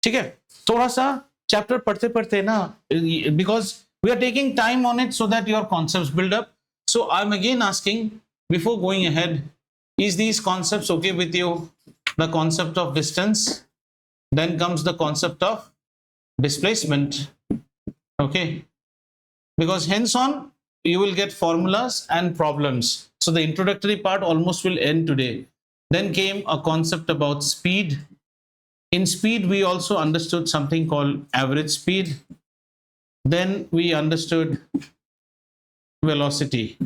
ठीक है, थोड़ा सा चैप्टर पढ़ते पढ़ते ना, because we are taking time on it so that your concepts build up. So I'm again asking, before going ahead, is these concepts okay with you? The concept of distance, then comes the concept of displacement, okay, because hence on you will get formulas and problems. So the introductory part almost will end today. Then came a concept about speed. In speed we also understood something called average speed. Then we understood velocity.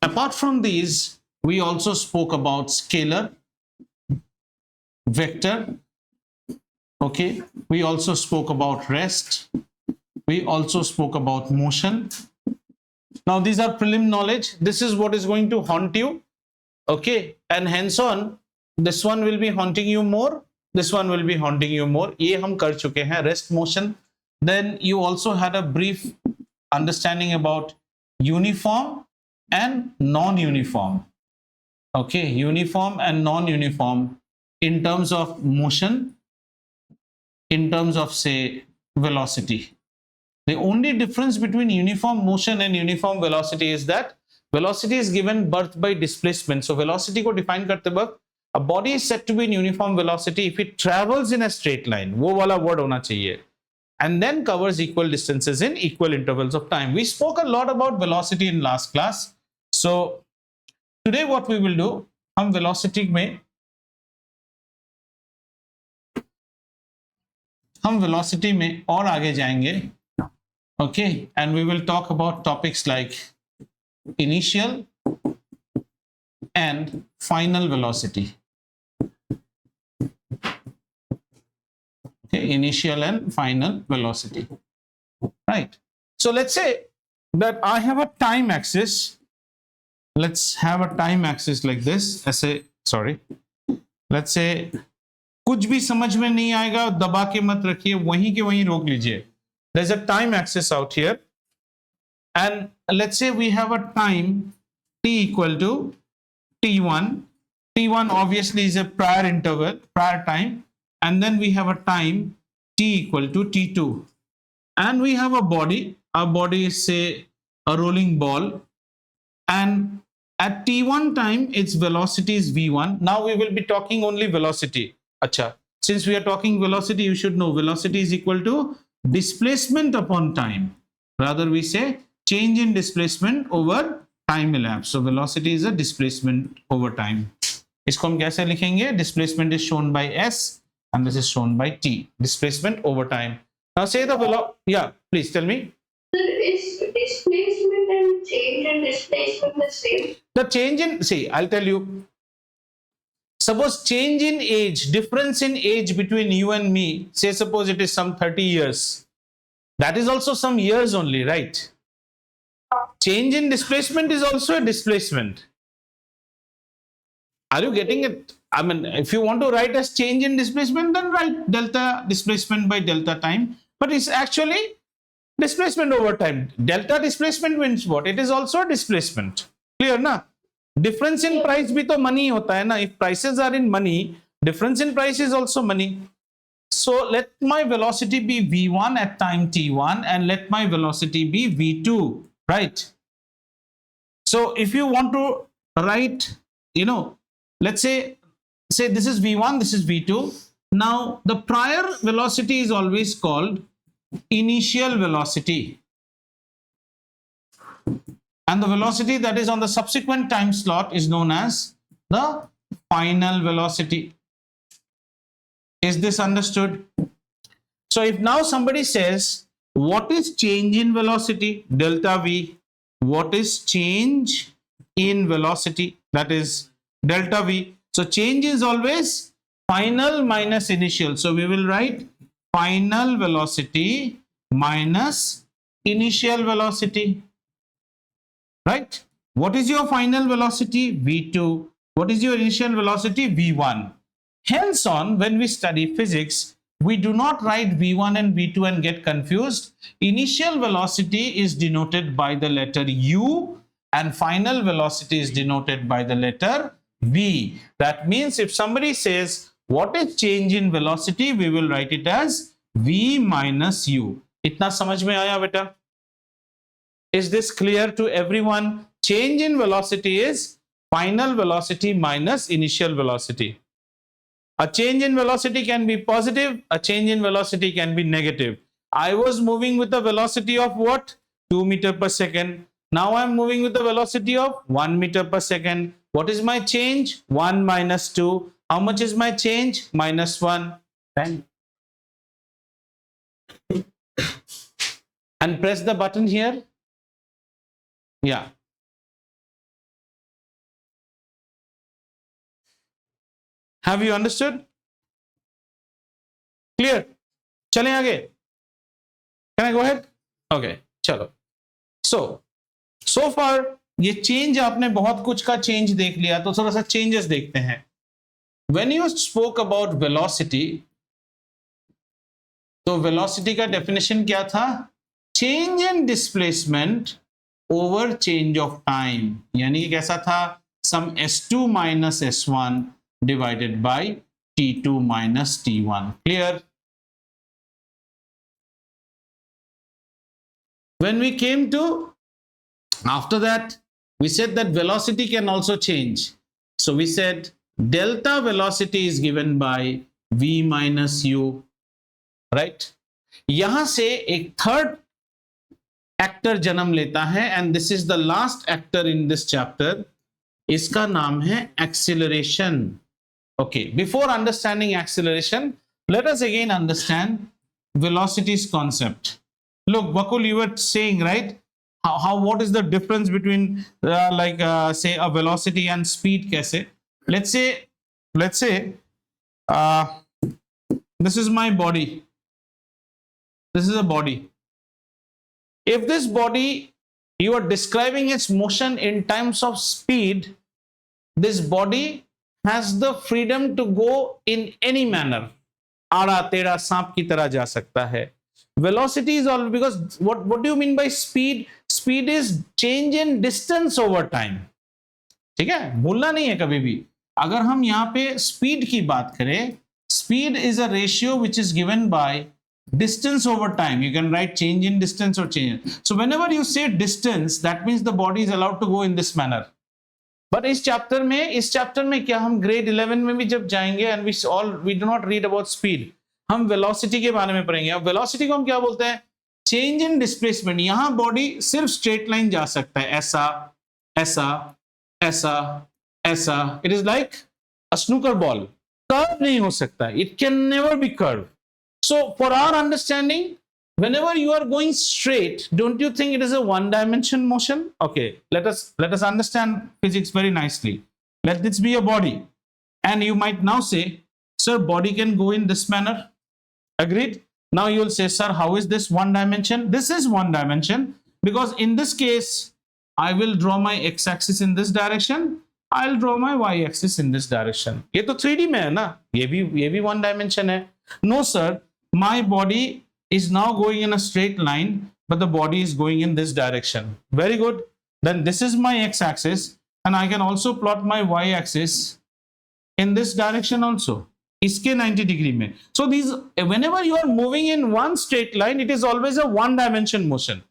Apart from these, we also spoke about scalar, vector, okay, we also spoke about rest, we also spoke about motion. Now these are prelim knowledge, this is what is going to haunt you, okay, and hence on this one will be haunting you more, this one will be haunting you more. ये हम कर चुके हैं, rest, motion. Then you also had a brief understanding about uniform and non-uniform, okay, uniform and non-uniform in terms of motion, in terms of say velocity. The only difference between uniform motion and uniform velocity is that velocity is given birth by displacement. So velocity को define करते वक्त a body is said to be in uniform velocity if it travels in a straight line, वो वाला word होना चाहिए, and then covers equal distances in equal intervals of time. We spoke a lot about velocity in last class. So today what we will do, हम velocity में और आगे जाएंगे, okay, and we will talk about topics like initial and final velocity. Okay, initial and final velocity, right? So let's say that I have a time axis. Let's have a time axis like this. Let's say कुछ भी समझ में नहीं आएगा दबा के मत रखिए, वहीं के वहीं रोक लीजिए. There's a time axis out here, and let's say we have a time t equal to t1. T1 obviously is a prior interval, prior time, and then we have a time t equal to t2, and we have a body. Our body is say a rolling ball, and at t1 time its velocity is v1. Now we will be talking only velocity. Acha, since we are talking velocity, you should know velocity is equal to displacement upon time. Rather we say change in displacement over time elapsed. So velocity is a displacement over time. इसको हम कैसे लिखेंगे? Displacement is shown by s and this is shown by t. Displacement over time. Now say the velocity. Yeah, please tell me. Is displacement and change in displacement the same? The change in, see, I'll tell you. Suppose change in age, difference in age between you and me, say suppose it is some 30 years. That is also some years only, right? Change in displacement is also a displacement. Are you getting it? I mean, if you want to write as change in displacement, then write delta displacement by delta time. But it's actually displacement over time. Delta displacement means what? It is also a displacement. Clear na? Difference in price भी तो money होता है ना. If prices are in money, difference in price is also money. So let my velocity be v1 at time t1 and let my velocity be v2, right? So if you want to write, you know, let's say this is v1, this is v2. Now the prior velocity is always called initial velocity, and the velocity that is on the subsequent time slot is known as the final velocity. Is this understood? So if now somebody says, what is change in velocity? Delta v. What is change in velocity? That is delta v. So change is always final minus initial. So we will write final velocity minus initial velocity. Right? What is your final velocity? v2. What is your initial velocity? v1. Hence on, when we study physics, we do not write v1 and v2 and get confused. Initial velocity is denoted by the letter u and final velocity is denoted by the letter v. That means if somebody says, what is change in velocity? We will write it as v minus u. इतना समझ में आया बेटा? Is this clear to everyone? Change in velocity is final velocity minus initial velocity. A change in velocity can be positive, a change in velocity can be negative. I was moving with a velocity of what? 2 meter per second. Now I am moving with the velocity of 1 meter per second. What is my change? 1 minus 2. How much is my change? Minus 1. 10. And press the button here. Yeah. Have you understood? Clear? चलें आगे. Can I go ahead? Okay. चलो. So far ये change आपने बहुत कुछ का change देख लिया, तो थोड़ा सा चेंजेस देखते हैं. When you spoke about velocity, तो velocity का definition क्या था? Change in displacement over change of time. यानी कि कैसा था? Some s2 minus s1 divided by t2 minus t1. Clear? When we came to, after that, we said that velocity can also change. So we said delta velocity is given by v minus u, right? यहां से एक third actor जन्म लेता है, and this is the last actor in this chapter. इसका नाम है acceleration. Okay, before understanding acceleration, let us again understand velocity's concept. Look, Bakul, you were saying, right, how what is the difference between say a velocity and speed? Kaise? Let's say this is my body. This is a body. If this body, you are describing its motion in terms of speed, this body has the freedom to go in any manner. आड़ा टेढ़ा सांप की तरह जा सकता है. Velocity is all, because what do you mean by speed? Speed is change in distance over time. ठीक है, भूलना नहीं है कभी भी. अगर हम यहाँ पे speed की बात करें, speed is a ratio which is given by distance over time. You can write change in distance or change. So whenever you say distance, that means the body is allowed to go in this manner. But इस chapter में क्या हम grade 11 में भी जब जाएंगे, and we do not read about speed, हम velocity के बारे में पढ़ेंगे. अब वेलोसिटी को हम क्या बोलते हैं? Change in displacement. यहां बॉडी सिर्फ स्ट्रेट लाइन जा सकता है, ऐसा ऐसा ऐसा ऐसा. It is like a snooker ball. Curve नहीं हो सकता. It can never be curve. So for our understanding, whenever you are going straight, don't you think it is a one dimension motion? Okay, let us understand physics very nicely. Let this be a body, and you might now say, sir, body can go in this manner. Agreed? Now you will say, sir, how is this one dimension? This is one dimension because in this case I will draw my x-axis in this direction, I'll draw my y-axis in this direction. ये तो 3D में है ना, ये भी one dimension है. No sir, my body is now going in a straight line, but the body is going in this direction. Very good. Then this is my x-axis, and I can also plot my y-axis in this direction also. इसके 90 degree में. So these, whenever you are moving in one straight line, it is always a one dimension motion.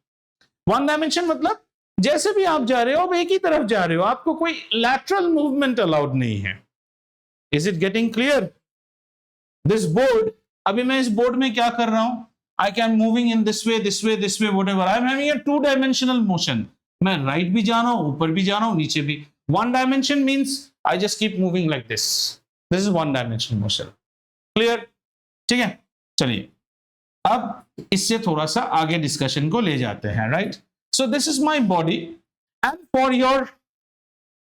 One dimension मतलब जैसे भी आप जा रहे हो, आप एक ही तरफ जा रहे हो, आपको कोई lateral movement allowed नहीं है. Is it getting clear? This board, अभी मैं इस बोर्ड में क्या कर रहा हूं? I can moving in this way, this way, this way, whatever. I am having a two-dimensional motion. मैं right भी जा रहा हूं, ऊपर भी जा रहा हूं, नीचे भी. One dimension means I just keep moving like this. This is one dimensional motion. Clear? ठीक है? चलिए. अब इससे थोड़ा सा आगे डिस्कशन को ले जाते हैं, right? So this is my body, and for your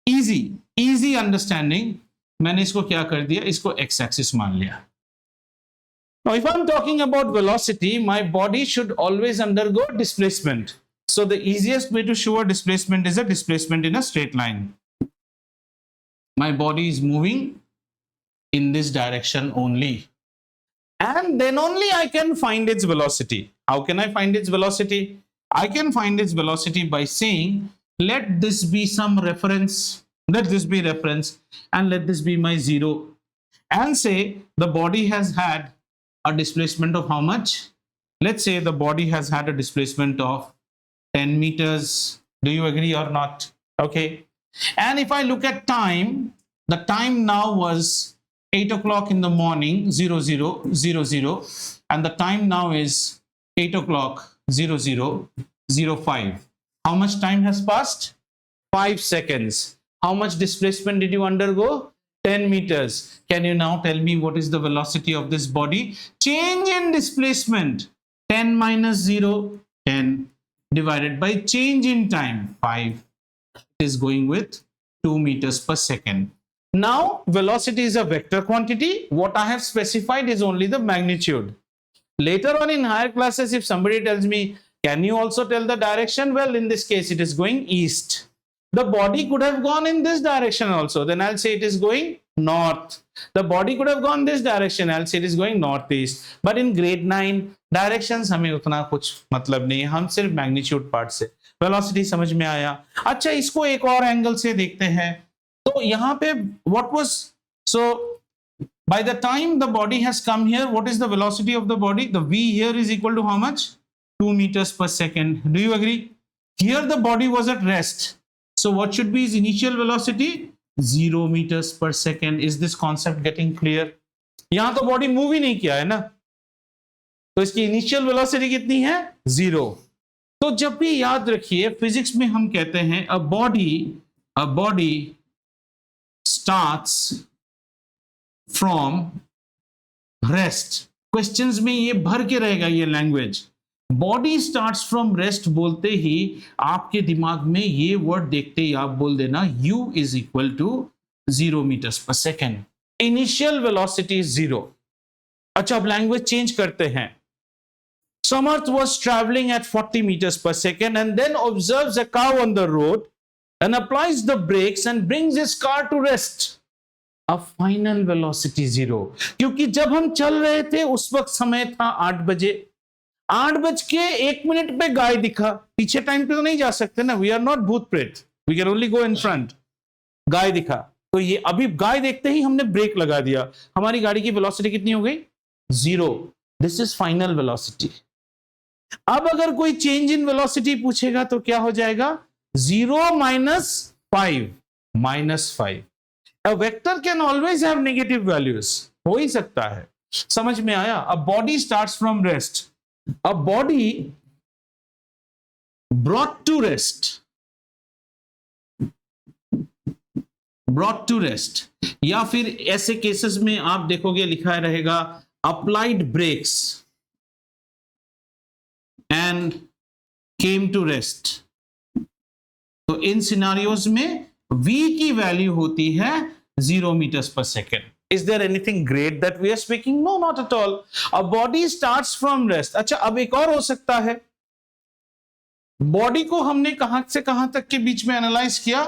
easy understanding, मैंने इसको क्या कर दिया? इसको x-axis मान लिया. Now, if I'm talking about velocity, my body should always undergo displacement. So the easiest way to show a displacement is a displacement in a straight line. My body is moving in this direction only. And then only I can find its velocity. How can I find its velocity? I can find its velocity by saying, let this be some reference. Let this be reference, and let this be my zero. and say the body has had a displacement of how much? Let's say the body has had a displacement of 10 meters. Do you agree or not? Okay. And if I look at time, the time now was 8 o'clock in the morning, 0000, and the time now is 8 o'clock, 0005. How much time has passed? 5 seconds. How much displacement did you undergo? 10 meters. Can you now tell me what is the velocity of this body? Change in displacement. 10 minus 0, 10, divided by change in time, 5. It is going with 2 meters per second. Now, velocity is a vector quantity. What I have specified is only the magnitude. Later on in higher classes, if somebody tells me, can you also tell the direction? Well, in this case, it is going east. The body could have gone in this direction also. Then I'll say it is going north. The body could have gone this direction. I'll say it is going northeast. But in grade 9, directions हमें उतना कुछ मतलब नहीं है. हम सिर्फ magnitude part से. Velocity समझ में आया. अच्छा, इसको एक और एंगल से देखते हैं. तो यहाँ पे what was, so by the time the body has come here, what is the velocity of the body? The v here is equal to how much? 2 meters per second. Do you agree? Here the body was at rest. So what should be its initial velocity? 0 meters per second. Is this concept getting clear? यहाँ तो body move ही नहीं किया है ना, तो इसकी initial velocity कितनी है? 0. तो जब भी याद रखिए, फिजिक्स में हम कहते हैं a body starts from rest. Questions में ये भर के रहेगा ये language. Body starts from rest बोलते ही आपके दिमाग में ये वर्ड देखते ही आप बोल देना u is equal to 0 meters per second. Initial velocity 0. अच्छा, अब लैंग्वेज चेंज करते हैं. Samarth was traveling at 40 meters per second and then observes a cow on the road and applies the brakes and brings his car to rest. A final velocity 0. क्योंकि जब हम चल रहे थे उस वक्त समय था 8 बजे. 8:01 पे गाय दिखा. पीछे टाइम पे तो नहीं जा सकते ना, वी आर नॉट भूत प्रेत, we can only go in front. गाय दिखा, तो ये अभी गाय देखते ही हमने ब्रेक लगा दिया. हमारी गाड़ी की वेलोसिटी कितनी हो गई? 0. This is final velocity. अब अगर कोई चेंज इन वेलोसिटी पूछेगा तो क्या हो जाएगा? 0 minus 5 minus 5. A vector can always have negative values. हो ही सकता है. समझ में आया? A body starts from rest. A body brought to rest, या फिर ऐसे केसेस में आप देखोगे लिखा रहेगा applied brakes and came to rest. तो इन सिनारियोज में v की वैल्यू होती है 0 meters per second. Is there anything great that we are speaking? No, not at all. A body starts from rest. अच्छा, अब एक और हो सकता है. बॉडी को हमने कहां से कहां तक के बीच में एनालाइज किया?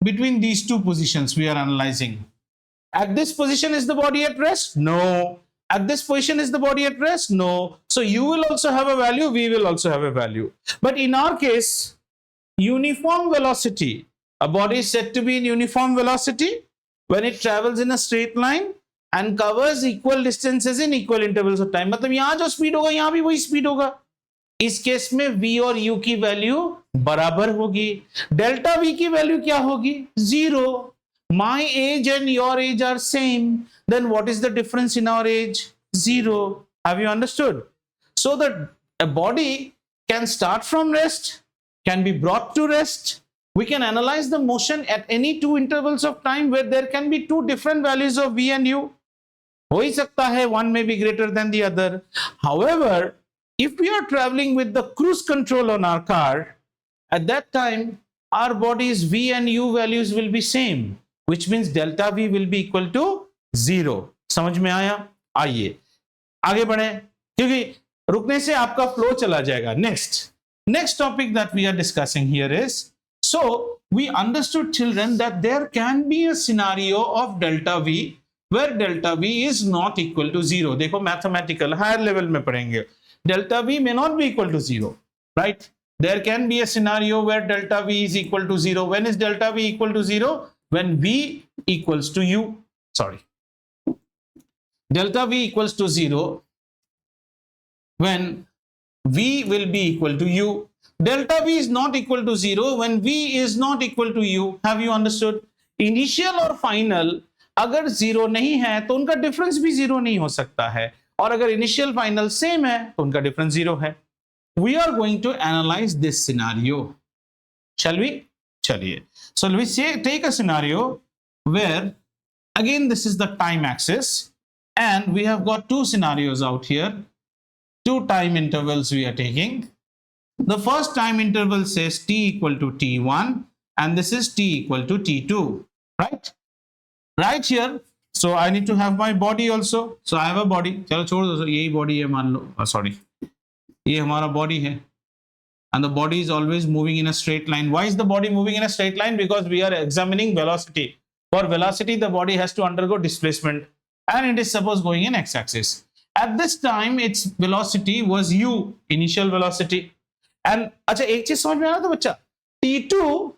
Between these two positions we are analyzing. At this position is the body at rest? No. At this position is the body at rest? No. So you will also have a value, we will also have a value. But in our case, uniform velocity. A body is said to be in uniform velocity when it travels in a straight line and covers equal distances in equal intervals of time. मतलब यहां जो speed होगा यहां भी वही speed होगा. इस case में v और u की वैल्यू बराबर होगी. डेल्टा v की वैल्यू क्या होगी? 0. My age and your age are same. Then what is the difference in our age? 0. Have you understood? So that a body can start from rest, can be brought to rest. We can analyze the motion at any two intervals of time where there can be two different values of v and u. हो ही सकता है, one may be greater than the other. However, if we are traveling with the cruise control on our car, at that time our body's v and u values will be same, which means delta v will be equal to 0. समझ में आया? आइए आगे बढ़े, क्योंकि रुकने से आपका फ्लो चला जाएगा. Next topic that we are discussing here is, so we understood, children, that there can be a scenario of delta v where delta v is not equal to 0. देखो mathematical higher level में पढ़ेंगे. Delta v may not be equal to 0, right? There can be a scenario where delta v is equal to 0. When is delta v equal to 0? When v equals to u. Sorry. delta v equals to 0 when v will be equal to u. Delta v is not equal to 0 when v is not equal to u. Have you understood? Initial और final अगर 0 नहीं है तो उनका difference भी 0 नहीं हो सकता है, और अगर इनिशियल फाइनल सेम है तो उनका डिफरेंस 0 है. We are going to analyze this scenario. Shall we? चलिए. So we say take a scenario where again this is the time axis and we have got two scenarios out here. Two time intervals we are taking. The first time interval says t equal to t1 and this is t equal to t2, right? Right here. So I need to have my body also. So I have a body. चलो छोड़ दो, यही body है मान लो. Sorry, ये हमारा body है. And the body is always moving in a straight line. Why is the body moving in a straight line? Because we are examining velocity. For velocity, the body has to undergo displacement and it is suppose going in x-axis. At this time, its velocity was u, initial velocity. And अच्छा एक चीज समझ में आ रहा था बच्चा, t2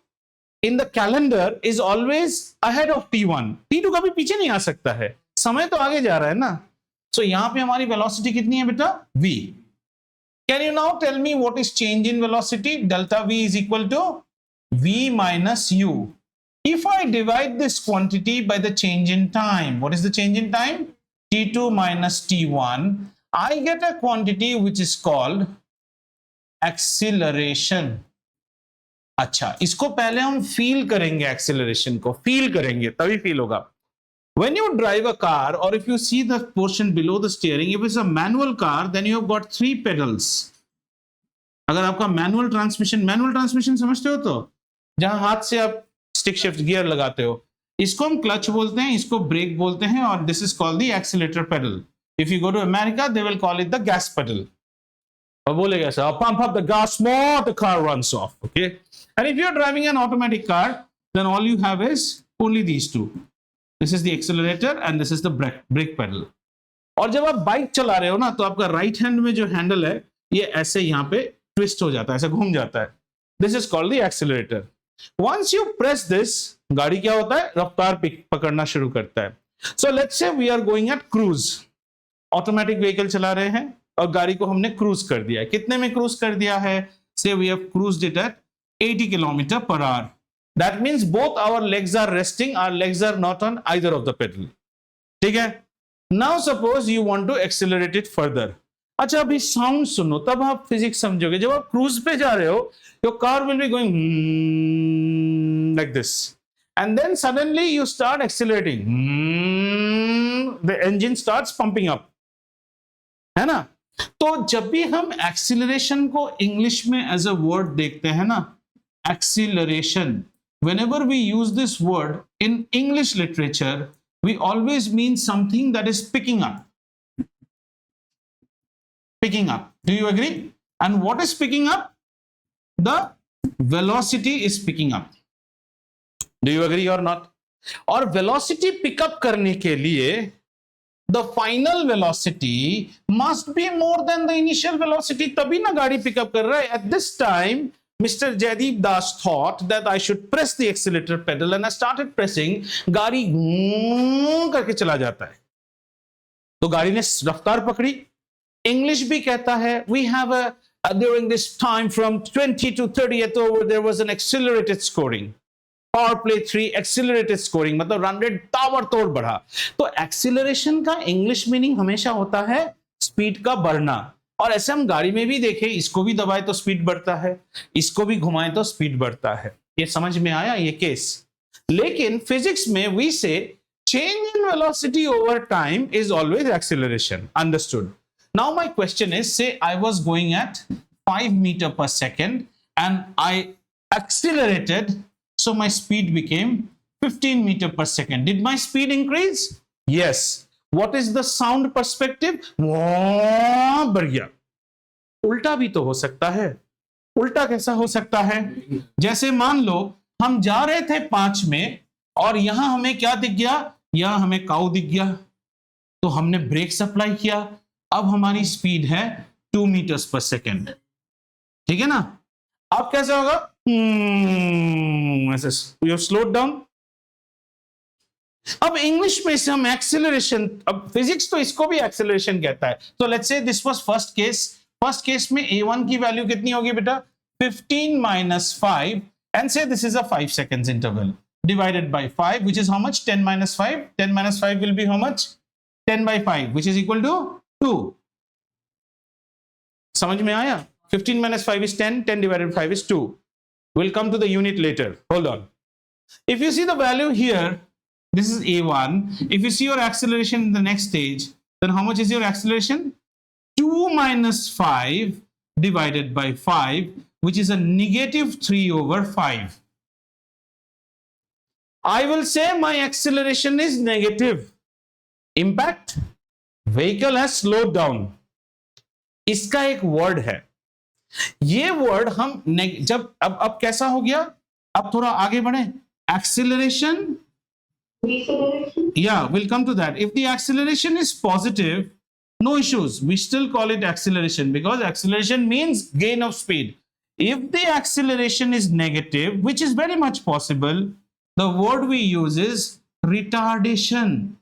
in the calendar is always ahead of t1. t2 कभी पीछे नहीं आ सकता है, समय तो आगे जा रहा है ना. So यहाँ पे हमारी velocity कितनी है बेटा? v. Can you now tell me what is change in velocity? Delta v is equal to v minus u. If I divide this quantity by the change in time, what is the change in time? t2 minus t1, I get a quantity which is called acceleration. अच्छा, इसको पहले हम feel करेंगे, acceleration को feel करेंगे तभी feel होगा. When you drive a car or if you see the portion below the steering, if it's a manual car, then you have got 3 pedals. अगर आपका manual transmission समझते हो तो जहां हाथ से आप stick shift gear लगाते हो, इसको हम clutch बोलते हैं, इसको brake बोलते हैं, और this is called the accelerator pedal. If you go to America, they will call it the gas pedal. और बोलेगा ऐसा, pump up the gas more, the car runs off. Okay. And if you're driving an automatic car, then all you have is only these two. This is the accelerator and this is the brake pedal. और जब आप bike चला रहे हो ना, तो आपका right hand में जो हैंडल है ये ऐसे यहाँ पे ट्विस्ट हो जाता है, ऐसे घूम जाता है. This is called the accelerator. Once you press this, गाड़ी क्या होता है? रफ्तार पकड़ना शुरू करता है. So let's say we are going at cruise. Automatic vehicle चला रहे हैं और गाड़ी को हमने क्रूज कर दिया है. कितने में क्रूज कर दिया है? Say we have cruised it at 80 kilometre per hour. That means both our legs are resting, our legs are not on either of the pedal. ठीक है? Now suppose you want to accelerate it further. अच्छा, अभी sound सुनो तब आप physics समझोगे. जब आप क्रूज पे जा रहे हो, your car will be going like this, and then suddenly you start accelerating. The engine starts pumping up. है ना? तो जब भी हम एक्सीलरेशन को इंग्लिश में एज अ वर्ड देखते हैं ना, acceleration, whenever we use this word in English literature, we always mean something that is picking up. Picking up. Do you agree? And what is picking up? The velocity is picking up. Do you agree or not? और velocity pick up करने के लिए the final velocity must be more than the initial velocity. तभी ना गाड़ी pick up कर रहा है. At this time, Mr. Jaideep Das thought that I should press the accelerator pedal and I started pressing. गाड़ी करके चला जाता है. तो गाड़ी ने रफ्तार पकड़ी. इंग्लिश भी कहता है we have a during this time from 20 to 30th over there was an accelerated scoring. Power play 3 accelerated scoring, मतलब रन रेट ताबड़तोड़ बढ़ा. तो एक्सीलरेशन का इंग्लिश मीनिंग हमेशा होता है स्पीड का बढ़ना. और ऐसे हम गाड़ी में भी देखें, इसको भी दबाए तो स्पीड बढ़ता है, इसको भी घुमाएं तो स्पीड बढ़ता है. ये समझ में आया ये केस? लेकिन फिजिक्स में we say change in velocity over time is always acceleration. Understood? Now my question is, say I was going at 5 metre per second and I accelerated, so my speed became 15 meter per second. Did my speed increase? Yes. What is the sound perspective? बढ़ गया. उल्टा भी तो हो सकता है. उल्टा कैसा हो सकता है? जैसे मान लो हम जा रहे थे 5 में और यहां हमें क्या दिख गया? यहां हमें काऊ दिख गया, तो हमने ब्रेक सप्लाई किया. अब हमारी स्पीड है 2 meters per second. ठीक है ना? अब कैसा होगा? ऐसे you slowed down. अब इंग्लिश में से हम एक्सेलरेशन, अब फिजिक्स तो इसको भी एक्सेलरेशन कहता है. तो let's say this was first case. First case में a1 की वैल्यू कितनी होगी बेटा? 15 minus 5, and say this is a 5 seconds interval divided by 5, which is how much? 10 minus 5. 10 minus 5 will be how much? 10 by 5, which is equal to 2. समझ में आया? 15 minus 5 is 10, 10 divided by 5 is 2. We'll come to the unit later. Hold on. If you see the value here, this is a1. If you see your acceleration in the next stage, then how much is your acceleration? 2 minus 5 divided by 5, which is a negative 3 over 5. I will say my acceleration is negative. Impact? Vehicle has slowed down. इसका एक word है. ये word हम जब अब कैसा हो गया? अब थोड़ा आगे बढ़े. Acceleration. Yeah, we'll come to that. If the acceleration is positive, no issues. We still call it acceleration because acceleration means gain of speed. If the acceleration is negative, which is very much possible, the word we use is retardation.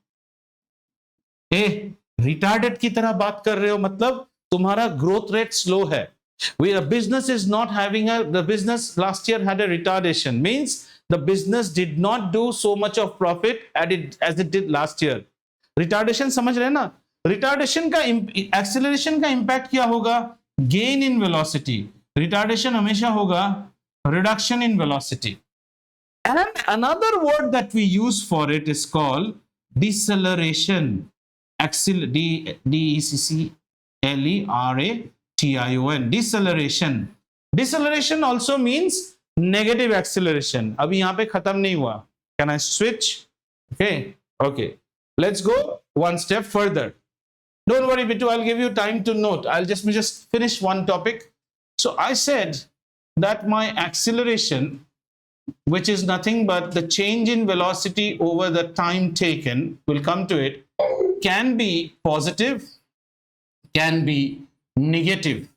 Retarded की तरह बात कर रहे हो, मतलब तुम्हारा growth rate slow है. A business is not having the business last year had a retardation, means the business did not do so much of profit as it did last year. Retardation समझ रहे ना? Retardation का acceleration का impact क्या होगा? Gain in velocity. Retardation हमेशा होगा reduction in velocity. And another word that we use for it is called deceleration. D-E-C-C-L-E-R-A-T-I-O-N. Deceleration. Deceleration also means negative acceleration. अभी यहाँ पे खत्म नहीं हुआ. Can I switch? Okay. Let's go one step further. Don't worry, Bitu, I'll give you time to note. I'll just finish one topic. So I said that my acceleration, which is nothing but the change in velocity over the time taken, we'll come to it, can be positive, can be negative.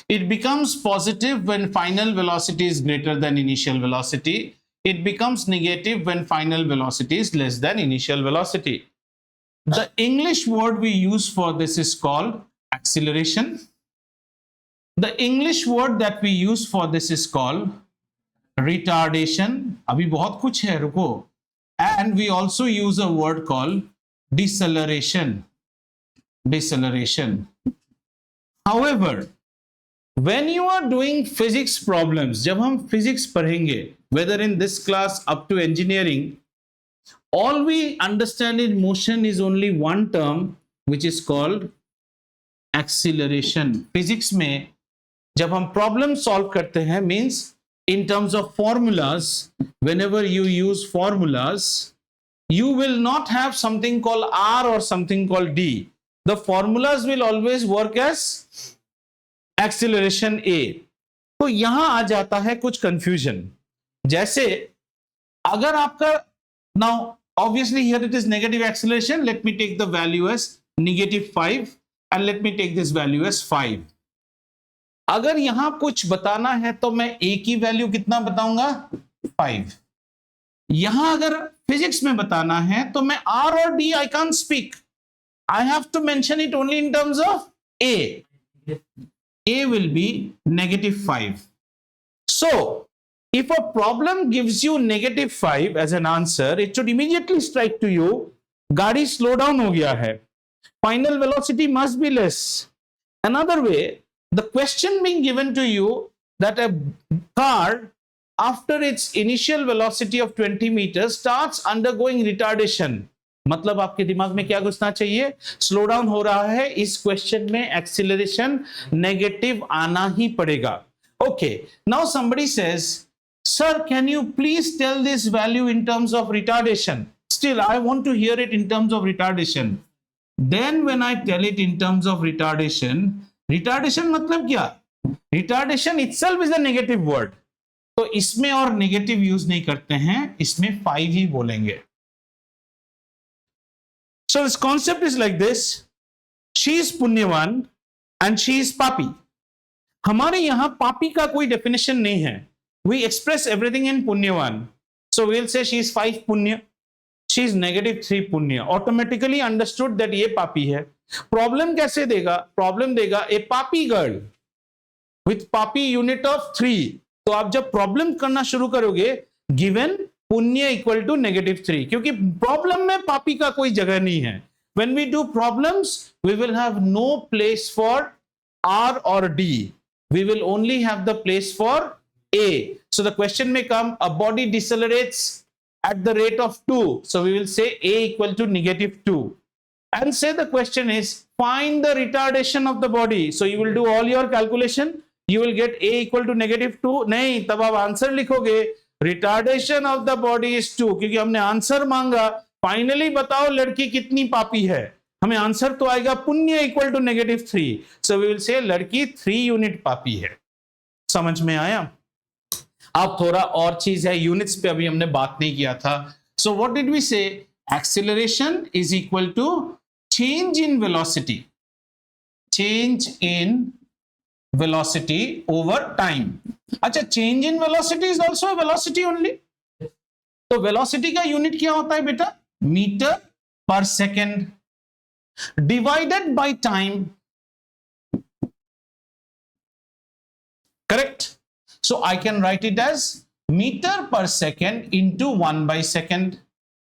It becomes positive when final velocity is greater than initial velocity. It becomes negative when final velocity is less than initial velocity. The English word we use for this is called acceleration. The English word that we use for this is called retardation. अभी बहुत कुछ है, रुको. And we also use a word called deceleration. Deceleration. However, when you are doing physics problems, जब हम physics पढ़ेंगे, whether in this class up to engineering, all we understand in motion is only one term, which is called acceleration. Physics में जब हम problem solve करते हैं, means in terms of formulas, whenever you use formulas, you will not have something called R or something called D. The formulas will always work as acceleration A. तो यहां आ जाता है कुछ confusion. जैसे अगर आपका now obviously here it is negative acceleration. Let me take the value as -5 and let me take this value as 5. अगर यहां कुछ बताना है तो मैं a की वैल्यू कितना बताऊंगा? 5. यहां अगर फिजिक्स में बताना है तो मैं R और D I can't speak. I have to mention it only in terms of A. A will be -5. So if a problem gives you -5 as an answer, it should immediately strike to you, गाड़ी slow down हो गया है. Final velocity must be less. Another way, the question being given to you that a car after its initial velocity of 20 meters starts undergoing retardation. मतलब आपके दिमाग में क्या घुसना चाहिए? स्लो डाउन हो रहा है, इस क्वेश्चन में एक्सीलरेशन नेगेटिव आना ही पड़ेगा. Okay, now somebody says, sir, can you please tell this value in terms of retardation? Still, I want to hear it in terms of retardation. Then when I tell it in terms of retardation, retardation मतलब क्या? Retardation itself is a negative word. तो इसमें और negative use नहीं करते हैं, इसमें 5 ही बोलेंगे. So this concept is like this. She is पुण्यवान and she is पापी. हमारे यहां पापी का कोई डेफिनेशन नहीं है. We express everything in पुण्यवान. So we'll say she is 5 पुण्य, शी इज -3 पुण्य, ऑटोमेटिकली अंडरस्टूड दैट ये पापी है। प्रॉब्लम कैसे देगा? प्रॉब्लम देगा ए पापी गर्ल विथ पापी यूनिट ऑफ 3। तो आप जब प्रॉब्लम करना शुरू करोगे, गिवन पुण्य इक्वल टू -3, क्योंकि प्रॉब्लम में पापी का कोई जगह नहीं है। When we do problems, we will have no place for R or D. We will only have the place for A. So the question may come, a body decelerates at the rate of 2. So we will say A equal to -2. And say the question is, find the retardation of the body. So you will do all your calculation. You will get A equal to -2. नहीं, तब आप answer लिखोगे retardation of the body is 2, क्योंकि हमने answer मांगा finally बताओ लड़की कितनी पापी है। हमें आंसर तो आएगा पुण्य equal to -3। So we will say लड़की 3 यूनिट पापी है। समझ में आया? अब थोड़ा और चीज है, यूनिट्स पे अभी हमने बात नहीं किया था। So what did we say? Acceleration is equal to change in velocity, change in velocity over time. अच्छा, change in velocity is also velocity only. तो वेलोसिटी का यूनिट क्या होता है बेटा? Metre per second divided by time. Correct? So I can write it as metre per second into 1/सेकेंड,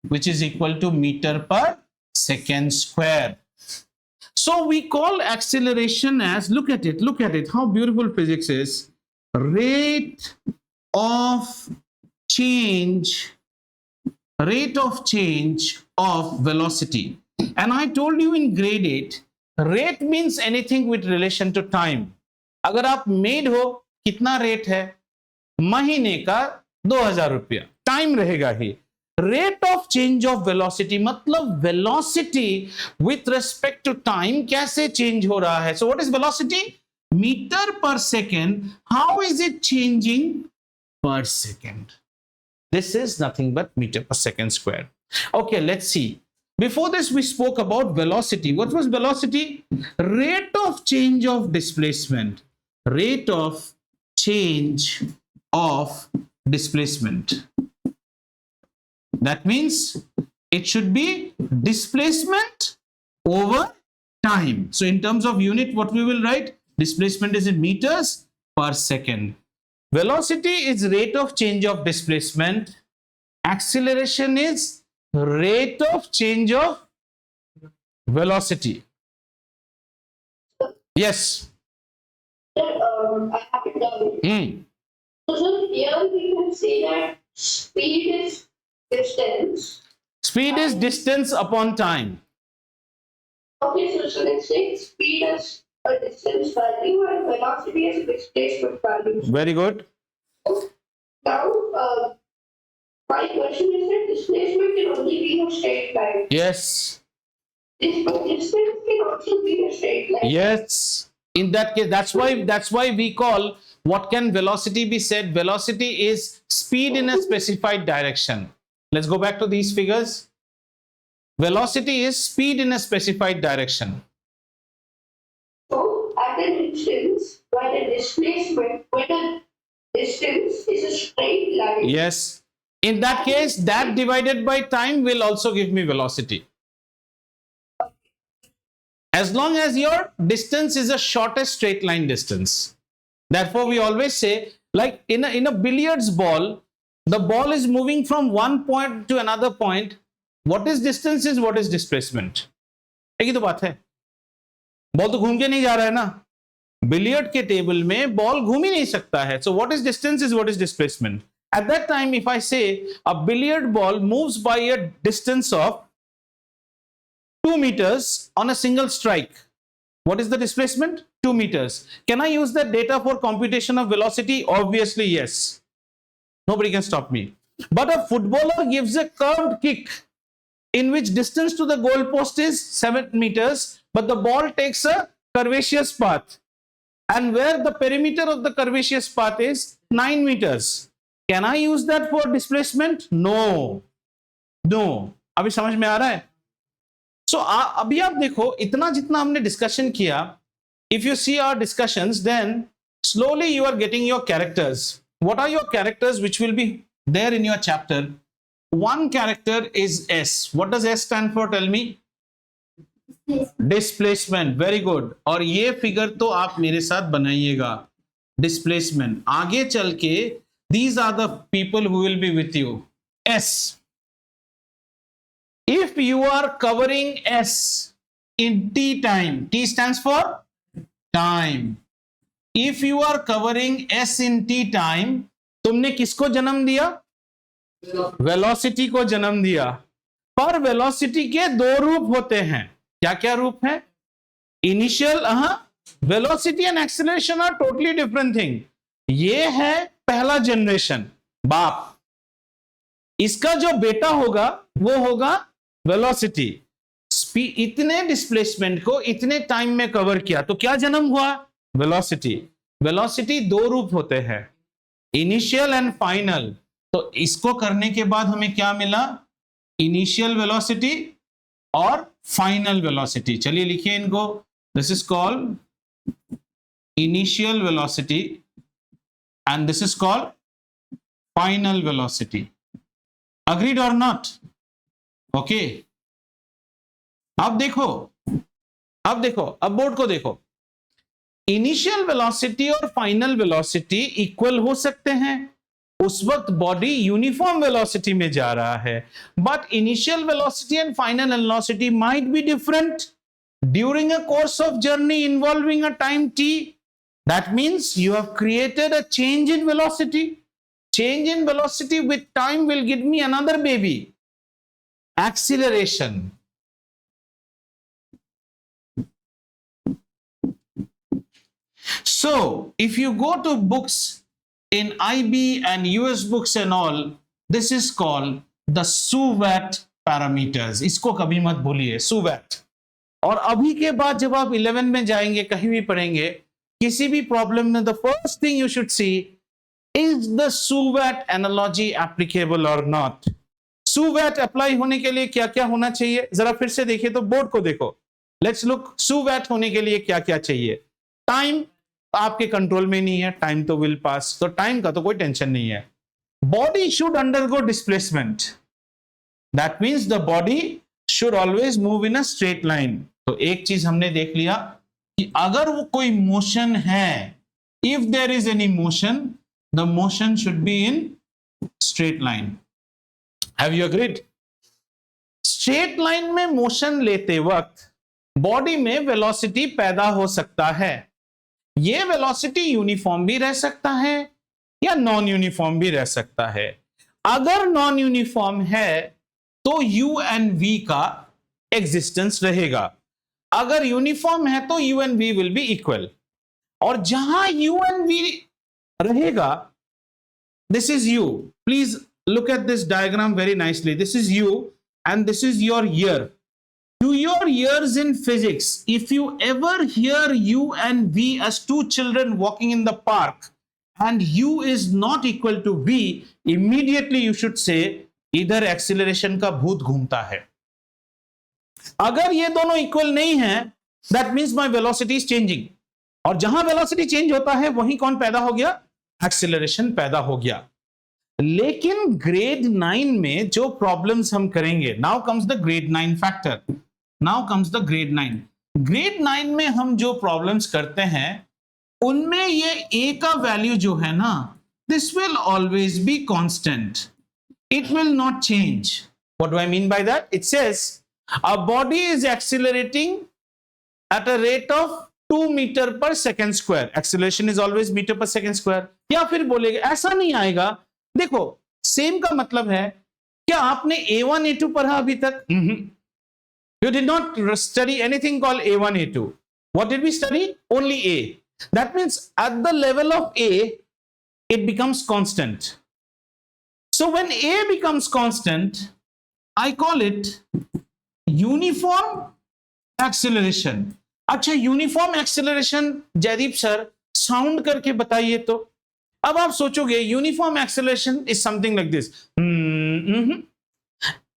which is equal to meter per second square. So we call acceleration as, look at it, how beautiful physics is. Rate of change of velocity. And I told you in grade 8, rate means anything with relation to time. अगर आप made हो, कितना rate है? महीने का 2000 रुपया, time रहेगा ही। Rate of change of velocity मतलब velocity with respect to time कैसे चेंज हो रहा है। So what is velocity? Metre per second. How is it changing? Per second. This is nothing but meter per second square. Okay, let's see. Before this, we spoke about velocity. What was velocity? Rate of change of displacement. Rate of change of displacement. That means it should be displacement over time. So in terms of unit, what we will write? Displacement is in meters per second. Velocity is rate of change of displacement. Acceleration is rate of change of velocity. Yes. Sir, I have it down. So sir, here we can say that speed is distance. Speed is distance upon time. Okay, so let's say speed is a distance value and velocity is a displacement value. Very good. Now, my question is that displacement can only be a straight line. Yes. Distance can also be a straight line. Yes. In that case, that's why we call, what can velocity be said? Velocity is speed in a specified direction. Let's go back to these figures. Velocity is speed in a specified direction. So, at a distance, when a distance is a straight line. Yes. In that case, that divided by time will also give me velocity. As long as your distance is the shortest straight line distance. Therefore, we always say, like in a billiards ball, the ball is moving from one point to another point. What is distance is what is displacement. एक ही तो बात है। Ball तो घूम के नहीं जा रहा है ना। बिलियर्ड के टेबल में बॉल घूम ही नहीं सकता है। So what is distance is what is displacement. At that time, if I say a billiard ball moves by a distance of 2 meters on a single strike, what is the displacement? 2 meters. Can I use that data for computation of velocity? Obviously, yes. Nobody can stop me. But a footballer gives a curved kick in which distance to the goal post is 7 meters, but the ball takes a curvaceous path, and where the perimeter of the curvaceous path is 9 meters. Can I use that for displacement? No. अभी समझ में आ रहा है? So अभी आप देखो, इतना जितना हमने डिस्कशन किया, if you see our discussions, then slowly you are getting your characters. What are your characters which will be there in your chapter? one character is S. What does S stand for? Tell me. Displacement. Very good. और ये figure तो आप मेरे साथ बनाइएगा. Displacement. आगे चल के these are the people who will be with you. S. If you are covering S in T time, T stands for time. If you are covering S in T time, तुमने किसको जन्म दिया? Velocity को जन्म दिया. पर velocity के दो रूप होते हैं. क्या क्या रूप है? Initial velocity and acceleration are totally different thing. ये है पहला जनरेशन बाप. इसका जो बेटा होगा वो होगा वेलोसिटी. इतने डिस्प्लेसमेंट को इतने टाइम में कवर किया तो क्या जन्म हुआ? वेलोसिटी. वेलोसिटी दो रूप होते हैं, इनिशियल एंड फाइनल. तो इसको करने के बाद हमें क्या मिला? इनिशियल वेलोसिटी और फाइनल वेलोसिटी. चलिए लिखिए इनको. This is called initial velocity and this is called final velocity. Agreed और नॉट? ओके. अब देखो, अब बोर्ड को देखो. इनिशियल वेलोसिटी और फाइनल वेलोसिटी इक्वल हो सकते हैं. उस वक्त बॉडी यूनिफॉर्म वेलोसिटी में जा रहा है, but initial velocity and final velocity might be different during a course of journey involving a time t. That means you have created a change in velocity. Change in velocity with time will give me another baby, acceleration. So if you go to books in IB and US books and all, this is called the Suvat parameters. इसको कभी मत भूलिए, Suvat. और अभी के बाद जब आप 11 में जाएंगे, कहीं भी पढ़ेंगे, किसी भी प्रॉब्लम में the first thing you should see is the Suvat analogy applicable or not. Suvat apply होने के लिए क्या क्या होना चाहिए? जरा फिर से देखिए तो बोर्ड को देखो. Let's look. Suvat होने के लिए क्या क्या चाहिए? टाइम आपके कंट्रोल में नहीं है, टाइम तो विल पास, तो टाइम का तो कोई टेंशन नहीं है. Body should undergo displacement. That means the body should always move in a straight line. तो एक चीज हमने देख लिया कि अगर वो कोई मोशन है, if there is any motion, the motion should be in straight line. Have you agreed? Straight line में मोशन लेते वक्त बॉडी में वेलोसिटी पैदा हो सकता है. ये वेलोसिटी यूनिफॉर्म भी रह सकता है या नॉन यूनिफॉर्म भी रह सकता है. अगर नॉन यूनिफॉर्म है तो u एंड v का एग्जिस्टेंस रहेगा. अगर यूनिफॉर्म है तो u and v will be equal. और जहां u एंड v रहेगा, this is u. Please look at this diagram very nicely. This is u and this is your year. To your years in physics, if you ever hear u and v as two children walking in the park and u is not equal to v, immediately you should say इधर acceleration का भूत घूमता है. अगर ये दोनों equal नहीं है, that means my velocity is changing. और जहां वेलोसिटी चेंज होता है वहीं कौन पैदा हो गया? एक्सीलरेशन पैदा हो गया. लेकिन ग्रेड 9 में जो प्रॉब्लम्स हम करेंगे, now comes the grade 9 factor. Now comes the grade 9. Grade 9 में हम जो प्रॉब्लम्स करते हैं उनमें ये a का वैल्यू जो है ना, this will always be constant. It will not change. What do I mean by that? It says a body is accelerating at a rate of 2 metre per second square. Acceleration is always metre per second square. या फिर बोलेगा, ऐसा नहीं आएगा. देखो, same का मतलब है, क्या आपने A1 A2 पढ़ा अभी तक? You did not study anything called A1 A2. What did we study? Only A. That means at the level of A, it becomes constant. So when A becomes constant, I call it uniform acceleration. अच्छा, uniform acceleration Jaydeep sir sound करके बताइए तो. अब आप सोचोगे uniform acceleration is something like this.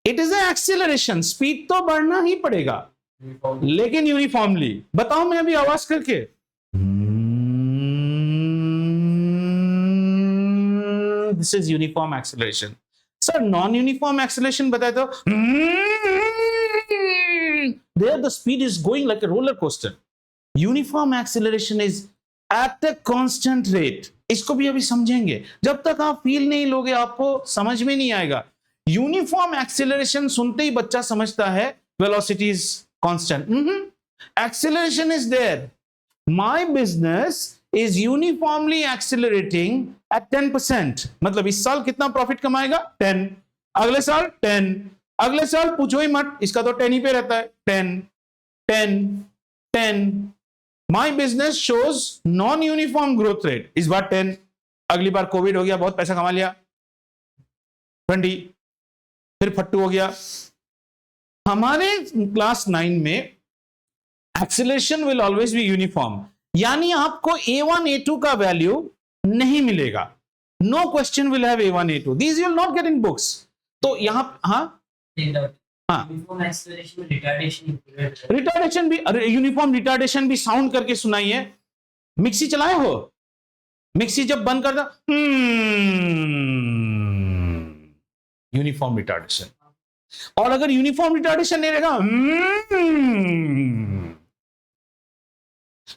It is a acceleration. Speed तो बढ़ना ही पड़ेगा, लेकिन यूनिफॉर्मली. बताओ मैं अभी आवाज करके. This is uniform acceleration. Sir non uniform acceleration बताए तो there the speed is going like a roller coaster. Uniform acceleration is at a constant rate. इसको भी अभी समझेंगे. जब तक आप फील नहीं लोगे आपको समझ में नहीं आएगा. यूनिफॉर्म एक्सेलरेशन सुनते ही बच्चा समझता है velocity is constant. Acceleration is there. My business is uniformly accelerating at 10%. मतलब इस साल कितना प्रॉफिट कमाएगा? 10. अगले साल 10. अगले साल पूछो ही मत, इसका तो 10 ही पे रहता है. 10 10 10. My business shows non-uniform growth rate. इस बार 10. अगली बार कोविड हो गया, बहुत पैसा कमा लिया, 20. फिर फट्टू हो गया. हमारे क्लास 9 में acceleration will always be uniform. यानी आपको A1 A2 का वैल्यू नहीं मिलेगा. No question will have A1 A2. These you will not get in books. तो यहां रिटार्डेशन भी, यूनिफॉर्म रिटार्डेशन भी साउंड करके सुनाइए. मिक्सी चलाए हो? मिक्सी जब बंद कर दो, यूनिफॉर्म रिटार्डेशन. और अगर यूनिफॉर्म रिटार्डेशन नहीं रहेगा,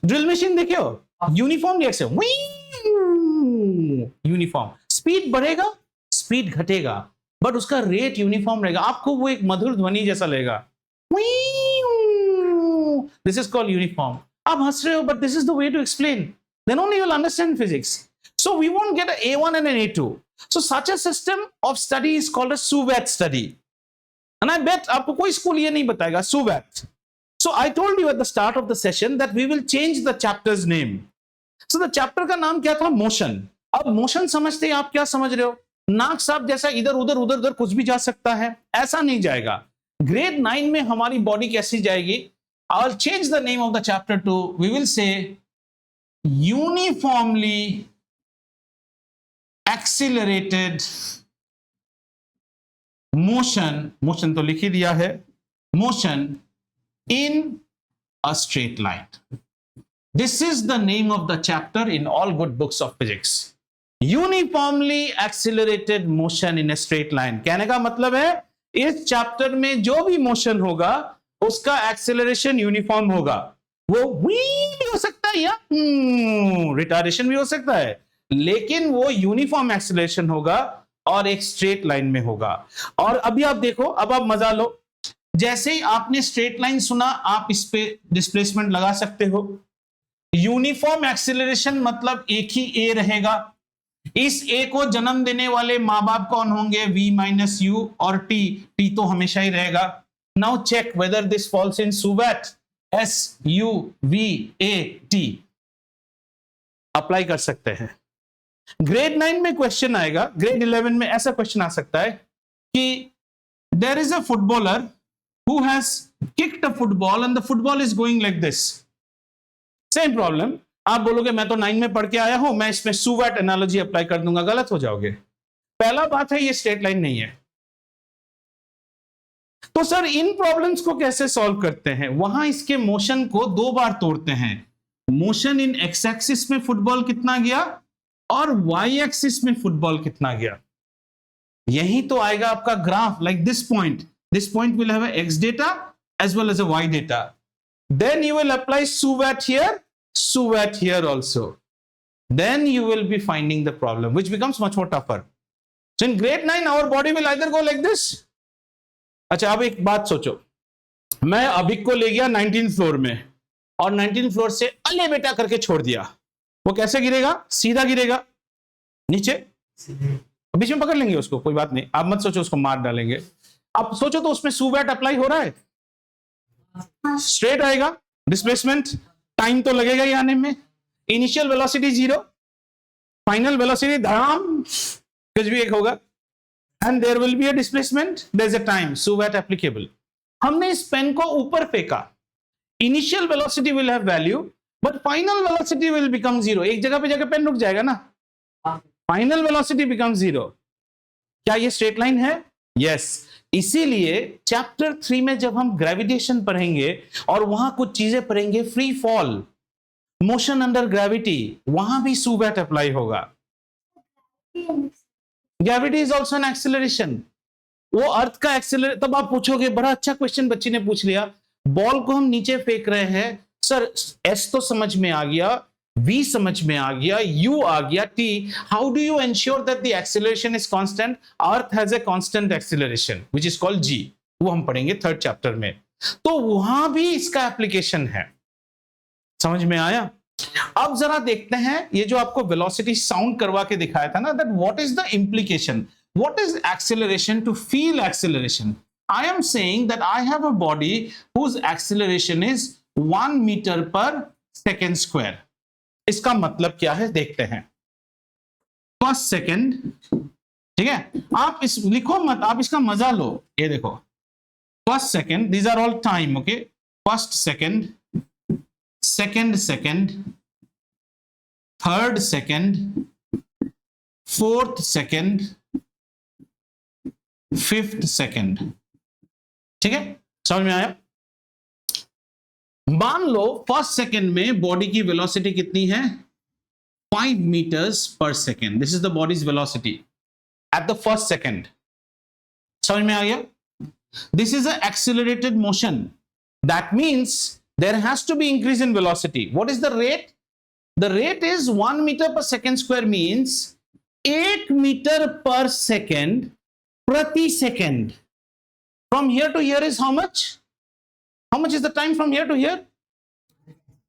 ड्रिल मशीन देखे हो? Uniform reaction, uniform. स्पीड बढ़ेगा, स्पीड घटेगा, बट उसका रेट यूनिफॉर्म रहेगा. आपको वो एक मधुर ध्वनि जैसा लगेगा. This is called uniform. आप हंस रहे हो, but this is the way to explain. Then only you will understand physics. So we won't get an A1 and an A2. So such a system of study is called a SUVAT study. And I bet आपको कोई school ये नहीं बताएगा SUVAT. So I told you at the start of the session that we will change the chapter's name. So the chapter का नाम क्या था? Motion. अब motion समझते ही आप क्या समझ रहे हो? नाक साहब जैसा इधर उधर कुछ भी जा सकता है, ऐसा नहीं जाएगा. ग्रेड 9 में हमारी बॉडी कैसी जाएगी? I'll change the name of the chapter to, we will say uniformly accelerated motion. Motion तो लिख ही दिया है. Motion in a straight line. This is the name of the chapter in all good books of physics. Uniformly accelerated motion in a straight line. कहने का मतलब है इस chapter में जो भी मोशन होगा उसका एक्सेलरेशन यूनिफॉर्म होगा. वो भी हो सकता है या रिटार्डेशन भी हो सकता है, लेकिन वो यूनिफॉर्म एक्सेलरेशन होगा और एक स्ट्रेट लाइन में होगा. और अभी आप देखो, अब आप मजा लो. जैसे ही आपने स्ट्रेट लाइन सुना, आप इस पे डिस्प्लेसमेंट लगा सकते हो. यूनिफॉर्म एक्सेलरेशन मतलब एक ही ए रहेगा. इस ए को जन्म देने वाले माँ बाप कौन होंगे? V माइनस यू और टी. टी तो हमेशा ही रहेगा. Now check whether this falls in SUVAT. SUVAT apply कर सकते हैं. ग्रेड 9 में क्वेश्चन आएगा, ग्रेड 11 में ऐसा क्वेश्चन आ सकता है कि there is a footballer who has kicked a football and the football is going like this. Same problem. आप बोलोगे मैं तो 9 में पढ़ के आया हूं, मैं इसमें SUVAT एनालॉजी अप्लाई कर दूंगा. गलत हो जाओगे. पहला बात है ये स्ट्रेट लाइन नहीं है. तो सर इन प्रॉब्लम्स को कैसे सॉल्व करते हैं? वहां इसके मोशन को 2 बार तोड़ते हैं. मोशन इन एक्स एक्सिस में फुटबॉल कितना गया और वाई एक्सिस में फुटबॉल कितना गया. यही तो आएगा आपका graph. Like this point. This point will have a x data as well as a y data. Then you will apply SUVAT here, SUVAT here also. Then you will be finding the problem, which becomes much more tougher. So in grade 9, our body will either go like this. अच्छा, अब एक बात सोचो. मैं अभिक को ले गया 19th floor में और 19th फ्लोर से अले बेटा करके छोड़ दिया. वो कैसे गिरेगा? सीधा गिरेगा नीचे. बीच में पकड़ लेंगे उसको, कोई बात नहीं. आप मत सोचो उसको मार डालेंगे. अब सोचो तो उसमें SUVAT अप्लाई हो रहा है. स्ट्रेट आएगा. डिस्प्लेसमेंट टाइम तो लगेगा ही आने में. इनिशियल वेलोसिटी 0, फाइनल वेलोसिटी धड़ाम कुछ भी एक होगा. And there will be a displacement, there is a time. SUVAT applicable. हमने इस पेन को ऊपर फेंका. Initial velocity will have value but final velocity will become 0. एक जगह पे जाकर पेन रुक जाएगा ना. Final velocity become 0. क्या ये स्ट्रेट लाइन है? यस. इसीलिए चैप्टर 3 में जब हम ग्रेविटेशन पढ़ेंगे और वहां कुछ चीजें पढ़ेंगे, free fall, motion under gravity, वहां भी SUVAT अप्लाई होगा. Gravity is also an acceleration, वो अर्थ का एक्सेलरेट। तब आप पूछोगे, बड़ा अच्छा क्वेश्चन बच्ची ने पूछ लिया, बॉल को हम नीचे फेंक रहे हैं सर, एस तो समझ में आ गया, V समझ में आ गया, U आ गया, T, how do you ensure that the acceleration is constant? Earth has a constant acceleration which is called G, वो हम पढ़ेंगे 3rd चैप्टर में। तो वहां भी इसका एप्लीकेशन है, समझ में आया? अब जरा देखते हैं, ये जो आपको वेलोसिटी साउंड करवा के दिखाया था ना, that what is the implication, what is acceleration to feel acceleration? I am saying that I have a body whose acceleration is 1 meter per second square. इसका मतलब क्या है देखते हैं। फर्स्ट सेकंड, ठीक है, आप इस लिखो मत, आप इसका मजा लो। ये देखो, first second, these are all time, okay? First second, second second, third second, fourth second, fifth second, ठीक है, समझ में आया? मान लो फर्स्ट सेकंड में बॉडी की वेलोसिटी कितनी है? 5 meters per second. This is the body's velocity at the first second. समझ में आ गया? This is a accelerated motion, that means there has to be increase in velocity. What is the rate? The rate is 1 meter per second square, means 8 meter per second प्रति second. From here to here is how much? How much is the time from here to here?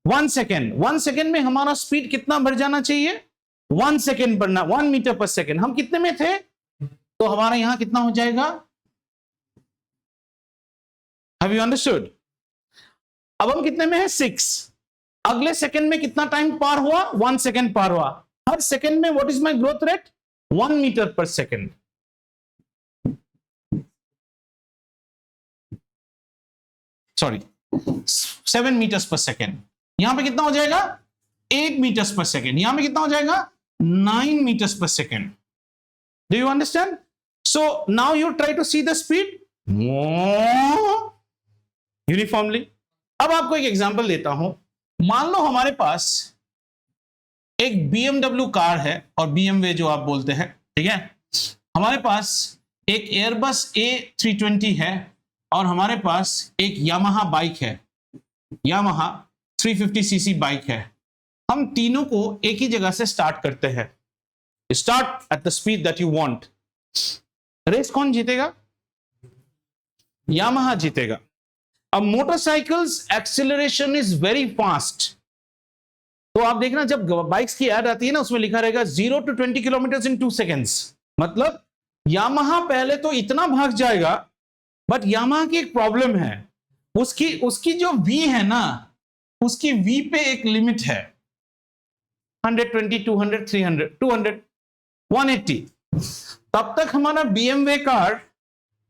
1 second. 1 second में हमारा speed कितना बढ़ जाना चाहिए? 1 second बढ़ना, 1 meter per second। हम कितने में थे? तो हमारा यहां कितना हो जाएगा? Have you understood? अब हम कितने में है? 6। अगले सेकंड में कितना टाइम पार हुआ? 1 second पार हुआ। हर सेकंड में what is my growth rate? 1 meter per second। Sorry, 7 meters per second। यहां पे कितना हो जाएगा? 8 meters per second। यहां पे कितना हो जाएगा? 9 meters per second। Do you understand? So now you try to see the speed uniformly। अब आपको एक एग्जांपल देता हूं। मान लो हमारे पास एक BMW कार है, और BMW जो आप बोलते हैं, ठीक है, हमारे पास एक एयरबस A320 है, और हमारे पास एक यामाहा बाइक है, यामाहा 350cc बाइक है। हम तीनों को एक ही जगह से स्टार्ट करते हैं। Start at the speed that you want. Race कौन जीतेगा? यामाहा जीतेगा। अब motorcycles acceleration is very fast. तो आप देखना, जब बाइक्स की ऐड आती है ना, उसमें लिखा रहेगा 0 to 20 kilometers in 2 seconds। मतलब यामाहा पहले तो इतना भाग जाएगा, बट यामाहा की एक प्रॉब्लम है, उसकी जो V है ना, उसकी V पे एक लिमिट है, 120, 200, 300, 200, 180। तब तक हमारा BMW कार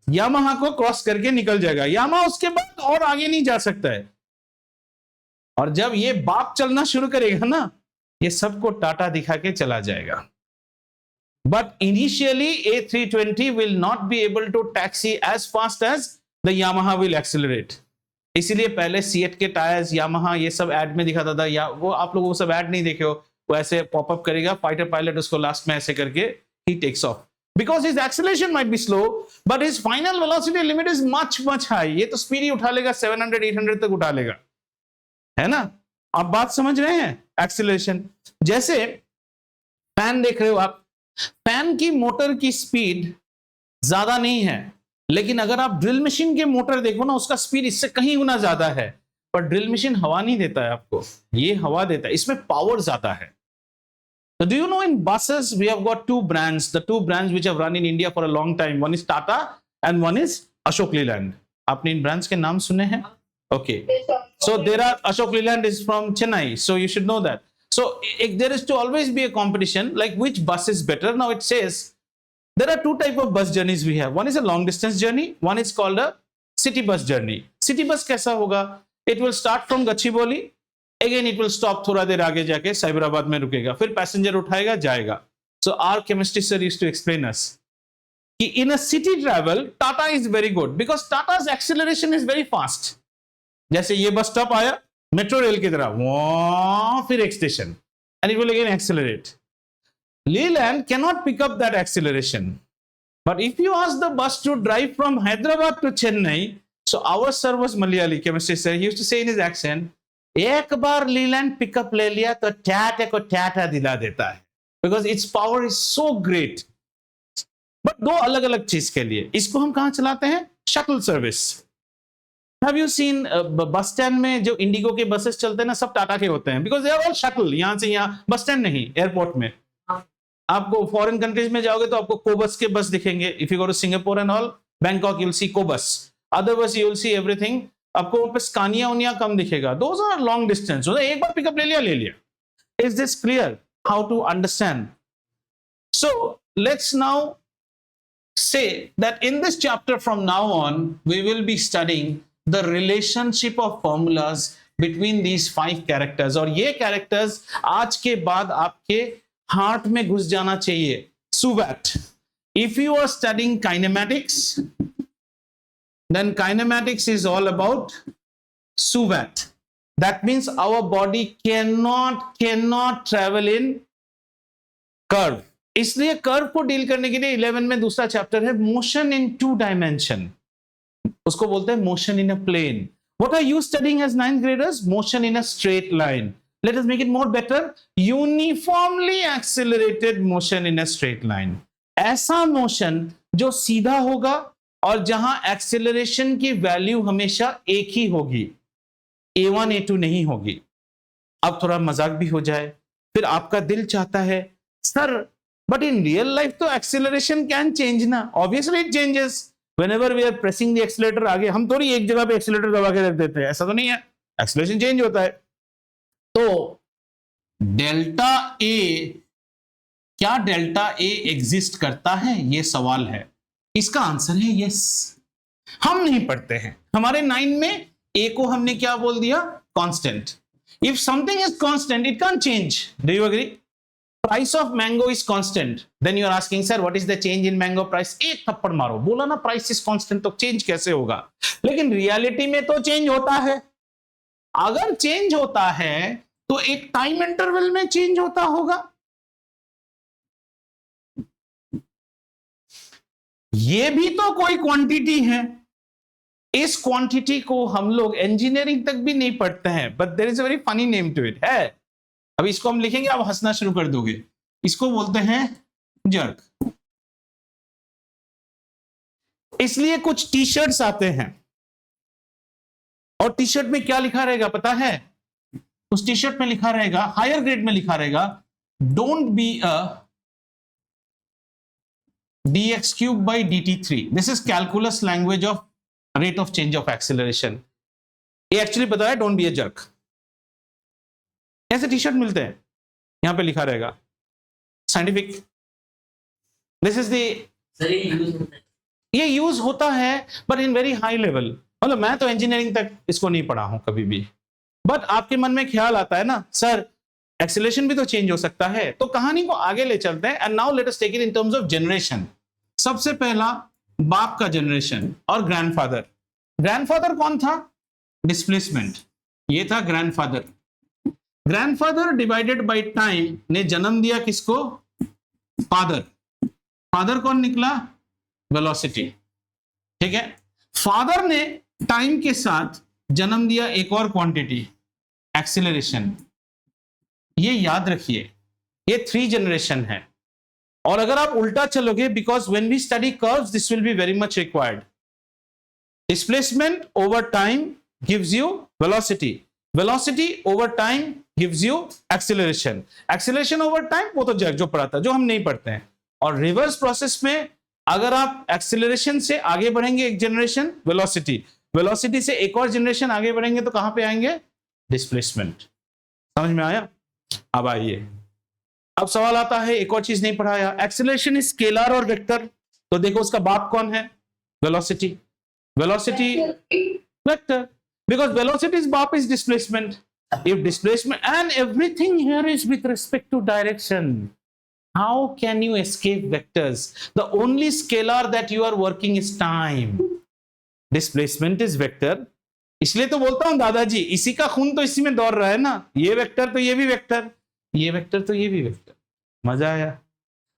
यामाहा को क्रॉस करके निकल जाएगा। यामाहा उसके बाद और आगे नहीं जा सकता है। और जब ये बाप चलना शुरू करेगा ना, ये सबको टाटा दिखा के चला जाएगा। But initially A320 will not be able to taxi as fast as the Yamaha will accelerate। इसीलिए पहले सीएट के टायर्स, यामाहा, ये सब ऐड में दिखाता था, या वो आप लोग वो सब ऐड नहीं देखे हो, वो ऐसे पॉपअप करेगा, फाइटर पायलट उसको लास्ट में ऐसे करके he takes off, because his acceleration might be slow but his final velocity limit is much high. ये तो स्पीड ही उठा लेगा, 700 800 तक उठा लेगा, है ना? आप बात समझ रहे हैं? एक्सेलरेशन, जैसे फैन देख रहे हो आप, फैन की मोटर की स्पीड ज्यादा नहीं है, लेकिन अगर आप ड्रिल मशीन के मोटर देखो ना, उसका स्पीड इससे कहीं गुना ज्यादा है। पर ड्रिल मशीन हवा नहीं देता है आपको, ये हवा देता है, इसमें पावर ज्यादा है। So do you know in buses we have got two brands, the two brands which have run in India for a long time. One is Tata and one is Ashok Leyland. आपने इन brands के नाम सुने हैं? Okay. So there are, Ashok Leyland is from Chennai, so you should know that. So there is to always be a competition, like which bus is better. Now it says there are two type of bus journeys we have. One is a long distance journey, one is called a city bus journey. City bus कैसा होगा? It will start from Gachibowli, again it will stop थोड़ा देर आगे जाके साइबराबाद में रुकेगा, फिर passenger उठाएगा जाएगा. So our chemistry sir used to explain us कि in a city travel Tata is very good because Tata's acceleration is very fast. जैसे ये बस स्टॉप आया मेट्रो रेल की तरह, फिर एक station, and it will again accelerate. Leland cannot pick up that acceleration. But if you ask the bus to drive from Hyderabad to Chennai, so our sir was Malayali chemistry sir, he used to say in his accent, एक बार Leyland pickup ले लिया तो टैटे को टैटा दिला देता है, because its power is so great. But दो अलग अलग चीज के लिए इसको हम कहां चलाते हैं? Shuttle service. Have you seen bus stand में जो इंडिगो के बसेस चलते हैं ना, सब टाटा के होते हैं, because they are all shuttle. यहां से यहाँ बस स्टैंड नहीं, एयरपोर्ट में. आपको फॉरेन कंट्रीज में जाओगे तो आपको कोबस के बस दिखेंगे. If you go to Singapore and all, Bangkok, you will see Cobus. Otherwise you will see everything. आपको वहां पे स्कानिया उनिया कम दिखेगा. Those are long distance. एक बार पिकअप ले लिया. Is this clear how to understand? So let's now say that in this chapter from now on we will be studying the relationship of formulas between these 5 characters. और ये characters आज के बाद आपके हार्ट में घुस जाना चाहिए. So that if you are studying kinematics, then kinematics is all about SUVAT. That means our body cannot travel in curve. इसलिए कर्व को डील करने के लिए 11 में दूसरा चैप्टर है मोशन इन 2 डायमेंशन. उसको बोलते हैं motion in a plane. What are you studying as 9th graders? Motion in a straight line. Let us make it more better. Uniformly accelerated motion in a straight line. ऐसा motion जो सीधा होगा और जहां acceleration की value हमेशा एक ही होगी, a1 a2 नहीं होगी. अब थोड़ा मजाक भी हो जाए. फिर आपका दिल चाहता है sir but in real life तो acceleration can change ना. obviously it changes whenever we are pressing the accelerator. आगे हम थोड़ी एक जगह पे accelerator दबा के रख देते हैं, ऐसा तो नहीं है. acceleration change होता है. तो डेल्टा ए, क्या डेल्टा ए एग्जिस्ट करता है, ये सवाल है. इसका आंसर है यस. हम नहीं पढ़ते हैं. हमारे 9 में ए को हमने क्या बोल दिया? Constant. If something is constant it can change. Do you agree? Price of mango is constant. Then you are asking, sir, what is the change in mango price? एक थप्पड़ मारो. बोला ना price is constant, तो change कैसे होगा? लेकिन reality में तो change होता है. अगर change होता है तो एक टाइम इंटरवल में change होता होगा. ये भी तो कोई क्वांटिटी है. इस क्वांटिटी को हम लोग इंजीनियरिंग तक भी नहीं पढ़ते हैं. But there is a very funny name to it. है, अभी इसको हम लिखेंगे, आप हंसना शुरू कर दोगे. इसको बोलते हैं जर्क. इसलिए कुछ टी शर्ट्स आते हैं और टी शर्ट में क्या लिखा रहेगा पता है? उस टी शर्ट में लिखा रहेगा, हायर ग्रेड में लिखा रहेगा, don't be a dx³ by dt3. This is calculus language of rate of change of acceleration. ये एक्चुअली बताया डोंट बी अ जर्क. ऐसे टी शर्ट मिलते हैं, यहां पे लिखा रहेगा साइंटिफिक. दिस इज ये यूज होता है but in very high level. मतलब मैं तो इंजीनियरिंग तक इसको नहीं पढ़ा हूं कभी भी. बट आपके मन में ख्याल आता है ना, सर एक्सेलरेशन भी तो चेंज हो सकता है. तो कहानी को आगे ले चलते हैं. And now let us take it in terms of generation. सबसे पहला बाप का जनरेशन और ग्रैंडफादर. ग्रैंडफादर कौन था? डिस्प्लेसमेंट. ये था grandfather. Grandfather divided by time ने जन्म दिया किसको? फादर. फादर कौन निकला? वेलोसिटी. ठीक है. फादर ने टाइम के साथ जन्म दिया एक और क्वांटिटी, एक्सीलरेशन. ये याद रखिए, ये 3 जनरेशन है. और अगर आप उल्टा चलोगे, because when we study curves this will be very much required. Displacement over time gives you velocity. Velocity over time gives you acceleration. Acceleration over time वो तो जो पढ़ा था, जो हम नहीं पढ़ते हैं. और रिवर्स प्रोसेस में अगर आप एक्सीलरेशन से आगे बढ़ेंगे एक जनरेशन, वेलोसिटी. वेलोसिटी से एक और जनरेशन आगे बढ़ेंगे तो कहां पे आएंगे? डिस्प्लेसमेंट. समझ में आया? अब आइए, अब सवाल आता है, एक और चीज नहीं पढ़ाया. एक्सीलरेशन इज स्केलर और वेक्टर. तो देखो उसका बाप कौन है? Velocity. Velocity vector, because velocity's BAP is displacement. If displacement and everything here is with respect to direction, how can you escape vectors? The only scalar that you are working is time. Displacement is vector. इसलिए तो बोलता हूं दादाजी, इसी का खून तो इसी में दौड़ रहा है ना. ये वेक्टर तो ये भी वेक्टर, ये वेक्टर तो ये भी वेक्टर. मजा आया?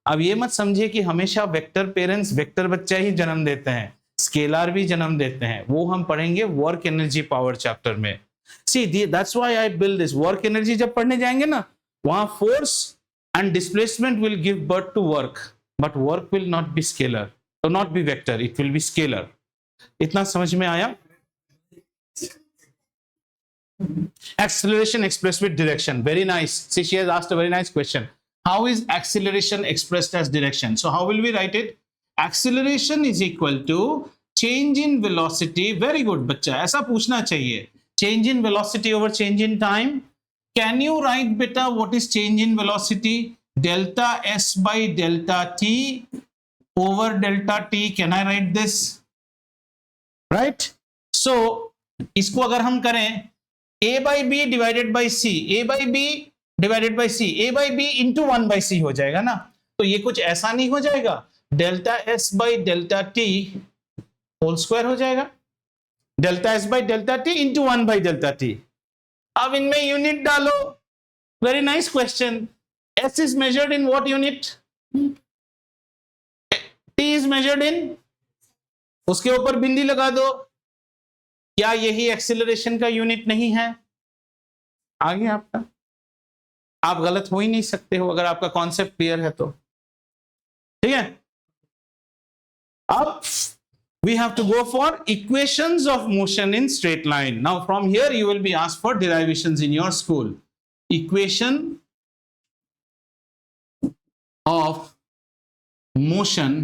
अब ये मत समझिए कि हमेशा वेक्टर पेरेंट्स वेक्टर बच्चा ही जन्म देते हैं, स्केलर भी जन्म देते हैं, वो हम पढ़ेंगे वर्क एनर्जी पावर चैप्टर में। See that's why I build this. Work energy जब पढ़ने जाएंगे ना, वहां force and displacement will give birth to work, but work will not be scalar, तो not be vector, it will be scalar. इतना समझ में आया? Acceleration expressed with direction. Very nice. See, she has asked a very nice question. How is acceleration expressed as direction? So how will we write it? Acceleration is equal to change in velocity. Very good, बच्चा, ऐसा पूछना चाहिए. Change in velocity over change in time. Can you write, beta, what is change in velocity? Delta S by delta T over delta T. Can I write this? Right? So इसको अगर हम करें a by b divided by c, a by b divided by c, a by b into 1 by c हो जाएगा ना, तो ये कुछ ऐसा नहीं हो जाएगा, delta s by delta t whole square हो जाएगा, delta s by delta t into 1 by delta t। अब इनमें यूनिट डालो। Very nice question. s is measured in what unit? t is measured in, उसके ऊपर बिंदी लगा दो। क्या यही एक्सीलरेशन का यूनिट नहीं है? आगे आपका, आप गलत हो ही नहीं सकते हो अगर आपका कॉन्सेप्ट क्लियर है तो, ठीक है। अब we have to go for equations of motion in straight line. Now from here you will be asked for derivations in your school. Equation of motion.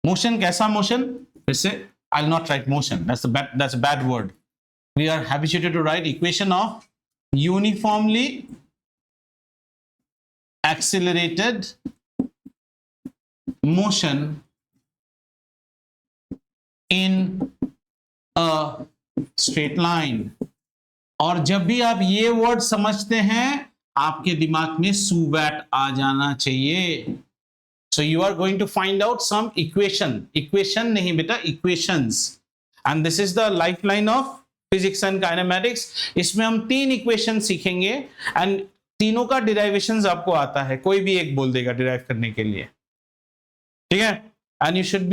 Motion कैसा motion? वैसे I'll not write motion. That's a bad word. We are habituated to write equation of uniformly accelerated motion in a straight line. और जब भी आप ये word समझते हैं, आपके दिमाग में सुबैट आ जाना चाहिए। So you are going to find out some equation नहीं बेटा, equations, and this is the lifeline of physics and kinematics. इसमें हम 3 equation सीखेंगे and तीनों का derivations आपको आता है, कोई भी एक बोल देगा derive करने के लिए, ठीक है? And it should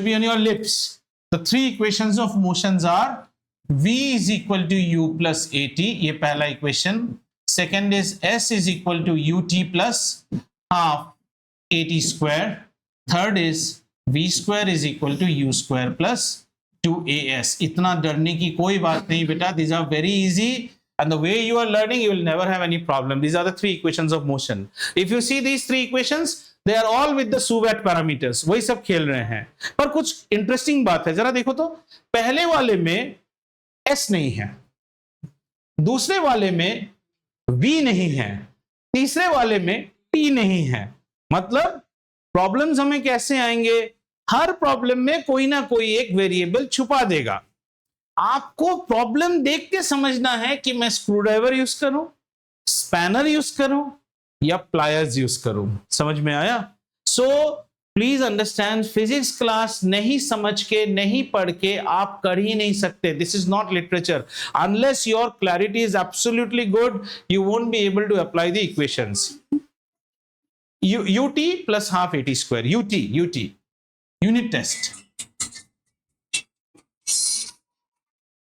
be on your lips. The 3 equations of motions are v is equal to u plus at, ये पहला equation. Second is s is equal to ut plus half at square. Third is v square is equal to u square plus 2as. इतना डरने की कोई बात नहीं बेटा. These are very easy, and the way you are learning, you will never have any problem. These are the 3 equations of motion. If you see these 3 equations, they are all with the Suvat parameters. वही सब खेल रहे हैं. पर कुछ interesting बात है, जरा देखो तो. पहले वाले में s नहीं है, दूसरे वाले में v नहीं है, तीसरे वाले में t नहीं है. मतलब प्रॉब्लम्स हमें कैसे आएंगे? हर प्रॉब्लम में कोई ना कोई एक वेरिएबल छुपा देगा. आपको प्रॉब्लम देख के समझना है कि मैं स्क्रू ड्राइवर यूज करूं, स्पैनर यूज करूं या प्लायर्स यूज करूं. समझ में आया? So please understand, physics class नहीं समझ के, नहीं पढ़ के आप कर ही नहीं सकते. This is not literature. Unless your clarity is absolutely good, you won't be able to apply the equations. ut plus half at square, ut unit test,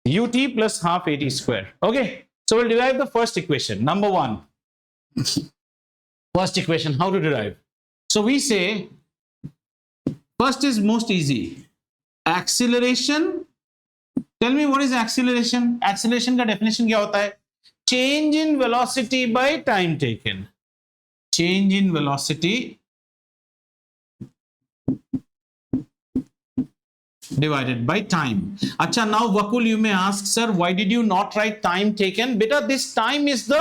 ut plus half at square. Okay, so we'll derive the first equation. Number 1, first equation, how to derive? So we say first is most easy, acceleration. Tell me what is acceleration? Acceleration का definition क्या होता है? Change in velocity by time taken. Change in velocity divided by time. Acha, now Vakul, you may ask, sir, why did you not write time taken? Beta, this time is the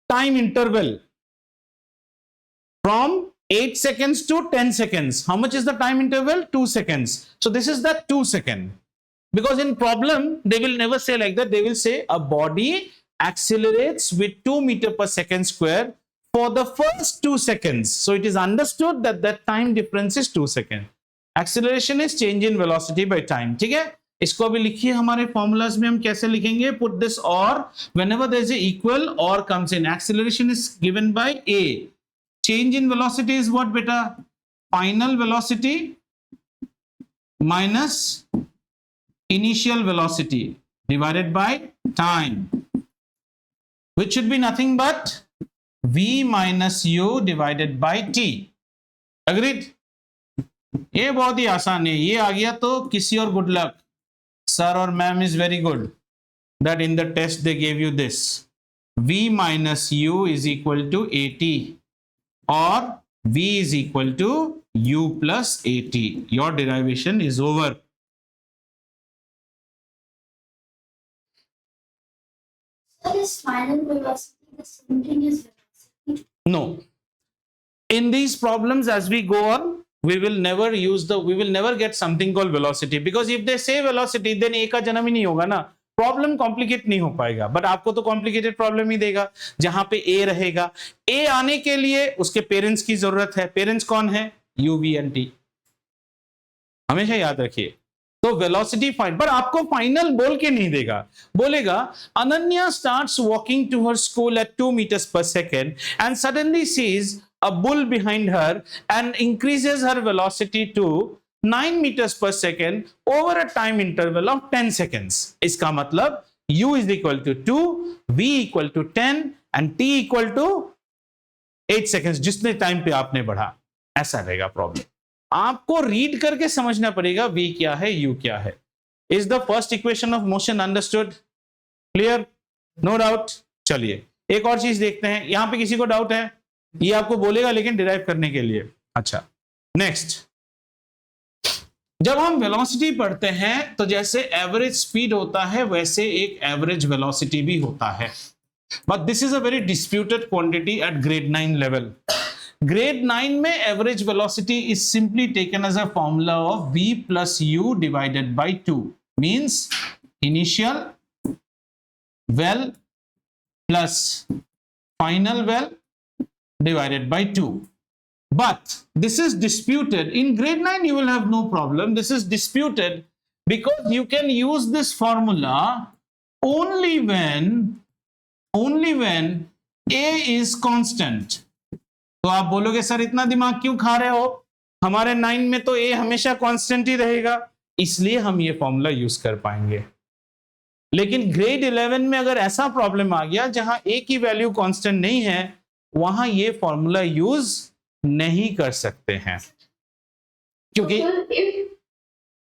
time interval from 8 seconds to 10 seconds. How much is the time interval? 2 seconds. So this is that 2 second. Because in problem, they will never say like that. They will say a body accelerates with 2 meters per second square for the first 2 seconds. So it is understood that that time difference is 2 seconds. Acceleration is change in velocity by time. ठीक है? इसको अभी लिखिए हमारे formulas में हम कैसे लिखेंगे, पुट दिस और व्हेनेवर देयर इज इक्वल और comes in, acceleration is given by a, change in velocity is what beta, final velocity minus initial velocity divided by time, which should be nothing but v minus u divided by t. Agreed? ये बहुत ही आसान है, ये आ गया तो किसी और good luck. Sir or ma'am is very good that in the test they gave you this. V minus u is equal to AT or V is equal to u plus AT. Your derivation is over. So is final velocity the same thing as velocity? No. In these problems, as we go on, we will never get something called velocity, because if they say velocity, then a का जन्म ही नहीं होगा ना, problem complicate नहीं हो पाएगा. But आपको तो कॉम्प्लिकेटेड प्रॉब्लम ही देगा जहां पे a रहेगा. a आने के लिए उसके पेरेंट्स की जरूरत है. पेरेंट्स कौन है? u, v and t. हमेशा याद रखिए. तो वेलोसिटी फाइंड, पर आपको फाइनल बोल के नहीं देगा. बोलेगा Ananya starts walking to her school at 2 meters per second and suddenly sees a bull behind her and increases her velocity to 9 meters per second over a time interval of 10 seconds. इसका मतलब u is equal to 2, v equal to 10 and t equal to 8 seconds, जितने time पे आपने बढ़ा. ऐसा रहेगा problem. आपको read करके समझना पड़ेगा v क्या है, u क्या है. Is the first equation of motion understood? Clear? No doubt. चलिए एक और चीज देखते हैं. यहां पे किसी को डाउट है? ये आपको बोलेगा लेकिन डिराइव करने के लिए. अच्छा, नेक्स्ट. जब हम वेलोसिटी पढ़ते हैं तो जैसे एवरेज स्पीड होता है वैसे एक एवरेज वेलोसिटी भी होता है. But this is a very disputed quantity at grade 9 level. Grade 9 में average velocity is simply taken as a formula of v plus u divided by 2, means initial vel plus final vel divided by 2. But this is disputed. In grade 9 you will have no problem. This is disputed because you can use this formula only when a is constant. तो आप बोलोगे sir इतना दिमाग क्यों खा रहे हो, हमारे 9 में तो a हमेशा कांस्टेंट ही रहेगा, इसलिए हम ये फॉर्मूला यूज कर पाएंगे. लेकिन ग्रेड 11 में अगर ऐसा प्रॉब्लम आ गया जहां a की वैल्यू कांस्टेंट नहीं है, वहां ये फॉर्मूला यूज नहीं कर सकते हैं, क्योंकि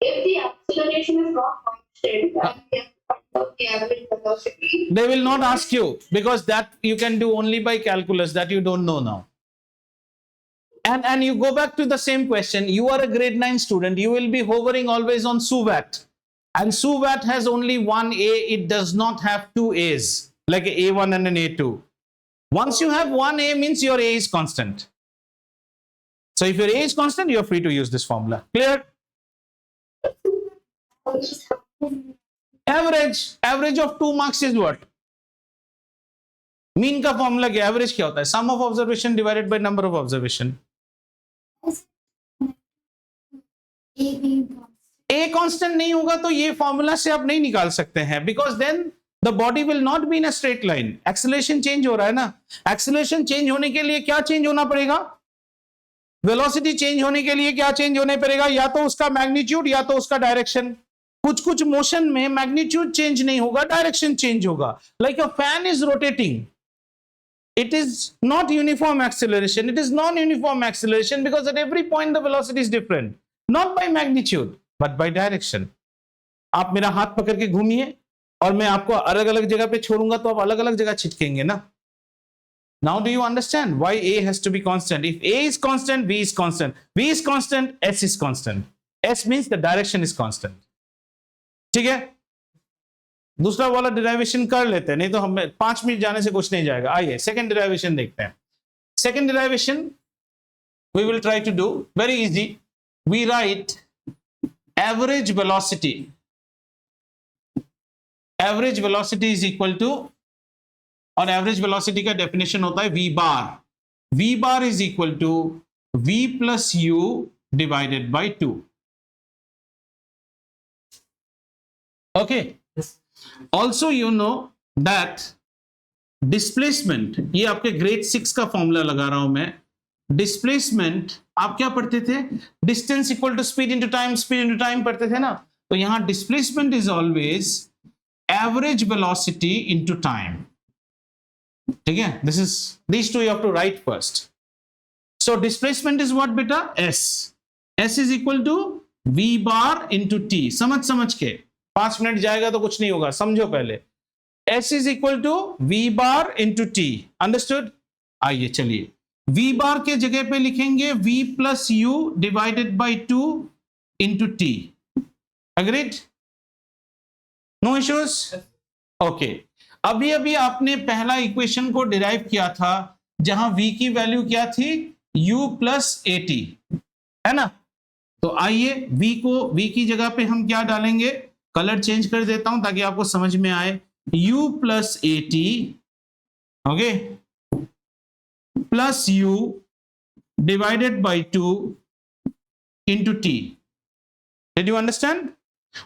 if the acceleration is not constant and we have to find out the average velocity, they will not ask you, because that you can do only by calculus, that you don't know now. And you go back to the same question. You are a grade 9 student, you will be hovering always on SUVAT, and SUVAT has only one a, it does not have two a's like a a1 and an a2. Once you have one a, means your a is constant. So if your a is constant, you are free to use this formula. Clear? Average of 2 marks is what? Mean का formula क्या? Average क्या होता है? Sum of observation divided by number of observation. A constant नहीं होगा तो ये formula से आप नहीं निकाल सकते हैं, because then the body will not be in a straight line. Acceleration change हो रहा है ना. Acceleration change होने के लिए क्या change होना पड़ेगा? Velocity change होने के लिए क्या change होने पड़ेगा? या तो उसका magnitude या तो उसका direction. कुछ मोशन में magnitude change नहीं होगा, direction change होगा. Like a fan is rotating, it is not uniform acceleration, it is non-uniform acceleration, because at every point the velocity is different, not by magnitude but by direction. आप मेरा हाथ पकड़ के घूमिए और मैं आपको अलग अलग जगह पे छोड़ूंगा तो आप अलग अलग जगह छिटकेंगे ना. Now do you understand why a has to be constant? If a is constant, v is constant. V is constant, s is constant. S means the direction is constant. ठीक है, दूसरा वाला डिराइवेशन कर लेते हैं, नहीं तो हमें 5 मिनट जाने से कुछ नहीं जाएगा. आइए सेकंड डिराइवेशन देखते हैं. Second derivation we will try to do very easy. We write average velocity. Average velocity is equal to, और एवरेज वेलोसिटी का डेफिनेशन होता है v bar. V bar is equal to v plus u divided by 2. Okay, also you know that displacement, ये आपके grade 6 का formula लगा रहा हूं मैं। डिस्प्लेसमेंट आप क्या पढ़ते थे, distance equal to speed into time, speed into time पढ़ते थे ना। तो यहां displacement is always average velocity into time, ठीक है। This is, these two you have to write first. So displacement is what बेटा, s is equal to v bar into t. समझ के 5 मिनट जाएगा तो कुछ नहीं होगा, समझो पहले। S is equal to v bar into t, understood. आइए चलिए, वी बार के जगह पे लिखेंगे v plus u divided by 2 into t. Agreed, no issues, okay. अभी अभी आपने पहला इक्वेशन को डिराइव किया था जहां v की वैल्यू क्या थी, u प्लस ए टी, है ना। तो आइए v की जगह पे हम क्या डालेंगे, कलर चेंज कर देता हूं ताकि आपको समझ में आए। u plus A T, okay, plus u divided by 2 into t. Did you understand?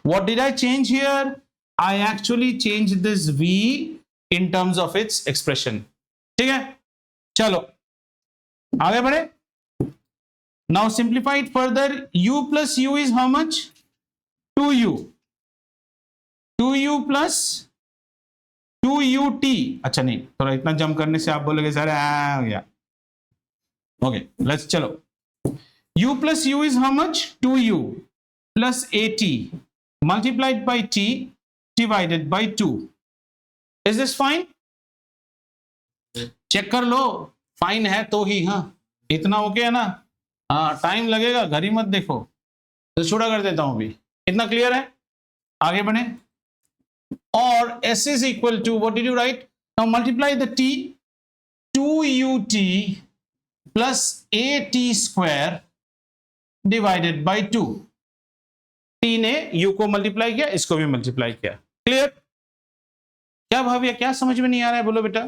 What did I change here? I actually changed this v in terms of its expression. ठीक है, चलो आगे बढ़े। Now simplify it further. U plus u is how much? 2u. 2u plus 2ut. अच्छा नहीं, थोड़ा इतना jump करने से आप बोलोगे सर आ गया। ओके, लेट्स चलो। u plus u is how much? 2u plus at multiplied by t divided by 2. Is this fine? Check कर लो, फाइन है तो ही। हाँ, इतना ओके है ना। हाँ, टाइम लगेगा, घड़ी मत देखो, तो छोटा कर देता हूं अभी। इतना क्लियर है, आगे बढ़े। और s is equal to, what did you write? Now multiply the t, 2ut plus at square divided by 2. t ने u को मल्टीप्लाई किया, इसको भी मल्टीप्लाई किया। क्लियर? क्या भाविया, क्या समझ में नहीं आ रहा है, बोलो बेटा।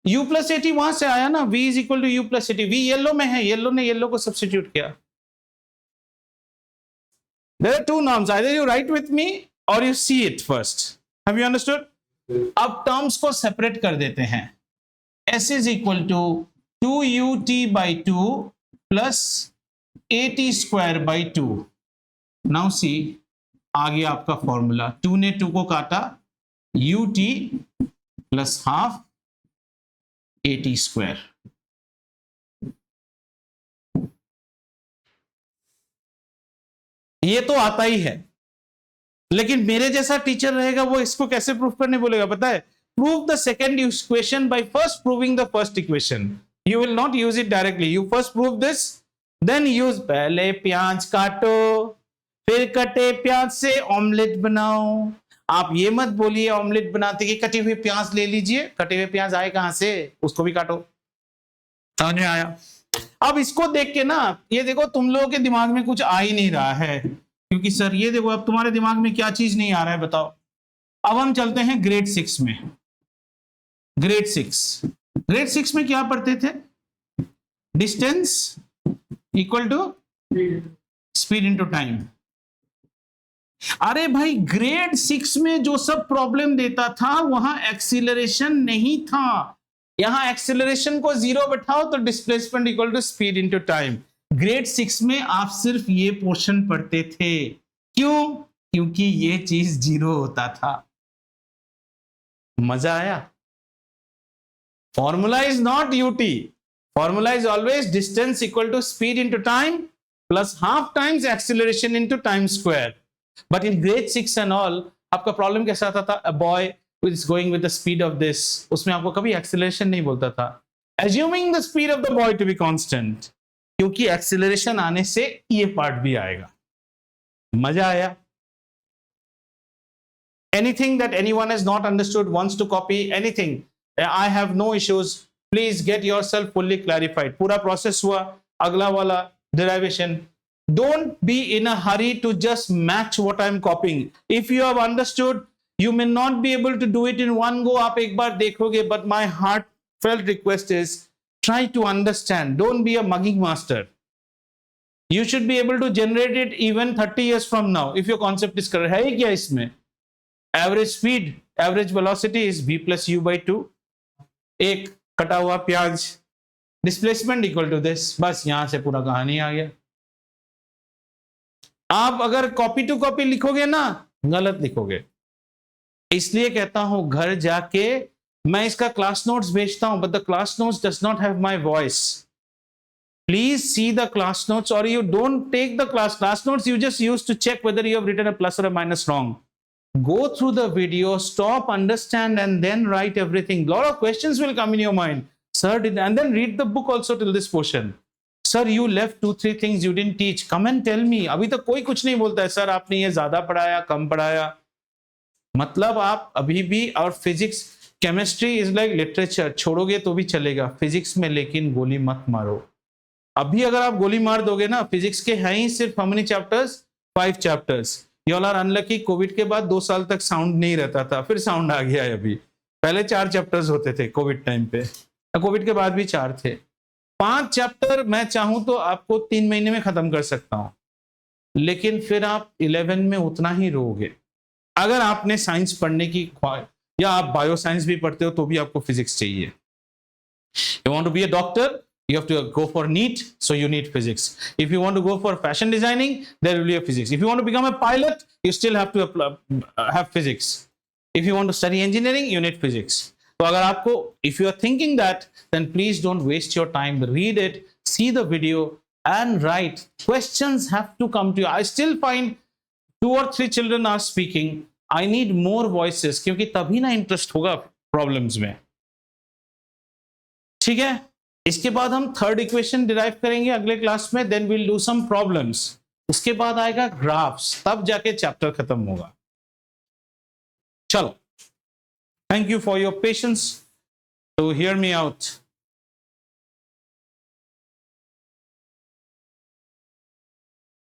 u प्लस एटी वहां से आया ना, v is equal to u plus at. v yellow में है, येलो ने येलो को सब्स्टिट्यूट किया। There are two norms, either you write with me or you see it first. Have you understood? अब टर्म्स को सेपरेट कर देते हैं। s is equal to 2ut by 2 plus at square by 2. Now see, आ गया आपका formula. 2 ने 2 को काटा, ut plus half at square. ये तो आता ही है, लेकिन मेरे जैसा टीचर रहेगा वो इसको कैसे प्रूफ करने बोलेगा पता है? Prove the second equation by first proving the first equation. You will not use it directly, you first prove this, then use. पहले प्याज काटो, फिर कटे प्याज से ऑमलेट बनाओ। आप ये मत बोलिए ऑमलेट बनाते कि कटे हुए प्याज ले लीजिए, कटे हुए प्याज आए कहां से, उसको भी काटो। समझ में आया? अब इसको देख के ना, ये देखो तुम लोगों के दिमाग में कुछ आ ही नहीं रहा है, क्योंकि सर ये देखो अब तुम्हारे दिमाग में क्या चीज नहीं आ रहा है बताओ। अब हम चलते हैं ग्रेड 6 में। ग्रेड 6 में क्या पढ़ते थे? Distance equal to speed into time. अरे भाई, ग्रेड 6 में जो सब प्रॉब्लम देता था वहां एक्सीलरेशन नहीं था। यहां एक्सेलरेशन को 0 बैठाओ तो displacement equal to speed into time. Grade 6 में आप सिर्फ ये पोर्शन पढ़ते थे। क्यों? क्योंकि ये चीज 0 होता था। मजा आया? Formula is not UT, formula is always distance equal to speed into time plus half times acceleration into time square. But in grade 6 and all आपका प्रॉब्लम कैसा आता था? A boy is going with the speed of this, उसमें आपको कभी acceleration नहीं बोलता था, assuming the speed of the boy to be constant, क्योंकि acceleration आने से ये पार्ट भी आएगा। मजा आया? Anything that anyone has not understood, wants to copy anything, I have no issues, please get yourself fully clarified। पूरा process हुआ, अगला वाला derivation। Don't be in a hurry to just match what I'm copying। If you have understood, you may not be able to do it in one go, आप एक बार देखोगे, but my heartfelt request is try to understand, don't be a mugging master। You should be able to generate it even 30 years from now if your concept is correct. है ही क्या इसमें? Average speed, average velocity is v plus u by 2. एक कटा हुआ प्याज, displacement equal to this, बस यहां से पूरा कहानी आ गया. आप अगर कॉपी टू कॉपी लिखोगे ना, गलत लिखोगे. इसलिए कहता हूं घर जाके मैं इसका क्लास नोट्स भेजता हूं, but the class notes does not have my voice. Please see the class notes, or you don't take the class notes. You just use to check whether you have written a plus or a minus wrong. Go through the video, stop, understand, and then write everything. Lot of questions will come in your mind. Sir, and then read the book also till this portion. Sir, you left 2-3 things you didn't teach. Come and tell me. अभी तक कोई कुछ नहीं बोलता है, sir आपने ये ज्यादा पढ़ाया, कम पढ़ाया. मतलब आप अभी भी, और physics chemistry is like literature, छोड़ोगे तो भी चलेगा. फिजिक्स में लेकिन गोली मत मारो. अभी अगर आप गोली मार दोगे ना, फिजिक्स के हैं ही सिर्फ how many chapters, 5 chapters. You all are unlucky. Covid के बाद 2 साल तक साउंड नहीं रहता था, फिर साउंड आ गया है. अभी पहले 4 चैप्टर्स होते थे कोविड टाइम पे, कोविड के बाद भी 4 थे. 5 चैप्टर मैं चाहूं तो आपको 3 महीने में खत्म कर सकता हूं, लेकिन फिर आप 11 में उतना ही रोगे. अगर आपने साइंस पढ़ने की, या आप बायो साइंस भी पढ़ते हो तो भी आपको फिजिक्स चाहिए. You want to be a doctor, you have to go for NEET, so you need physics. If you want to go for fashion designing, there will be a physics. If you want to become a pilot, you still have to have physics. If you want to study engineering, you need physics. So agar aapko, if you are thinking that, then please don't waste your time. Read it, see the video, and write. Questions have to come to you. I still find 2 or 3 children are speaking. I need more voices, क्योंकि तभी ना interest होगा problems में. ठीक है. इसके बाद हम थर्ड इक्वेशन डिराइव करेंगे अगले क्लास में. Then will do some problems. उसके बाद आएगा ग्राफ्स, तब जाके चैप्टर खत्म होगा. चलो, thank you for your patience to hear me out.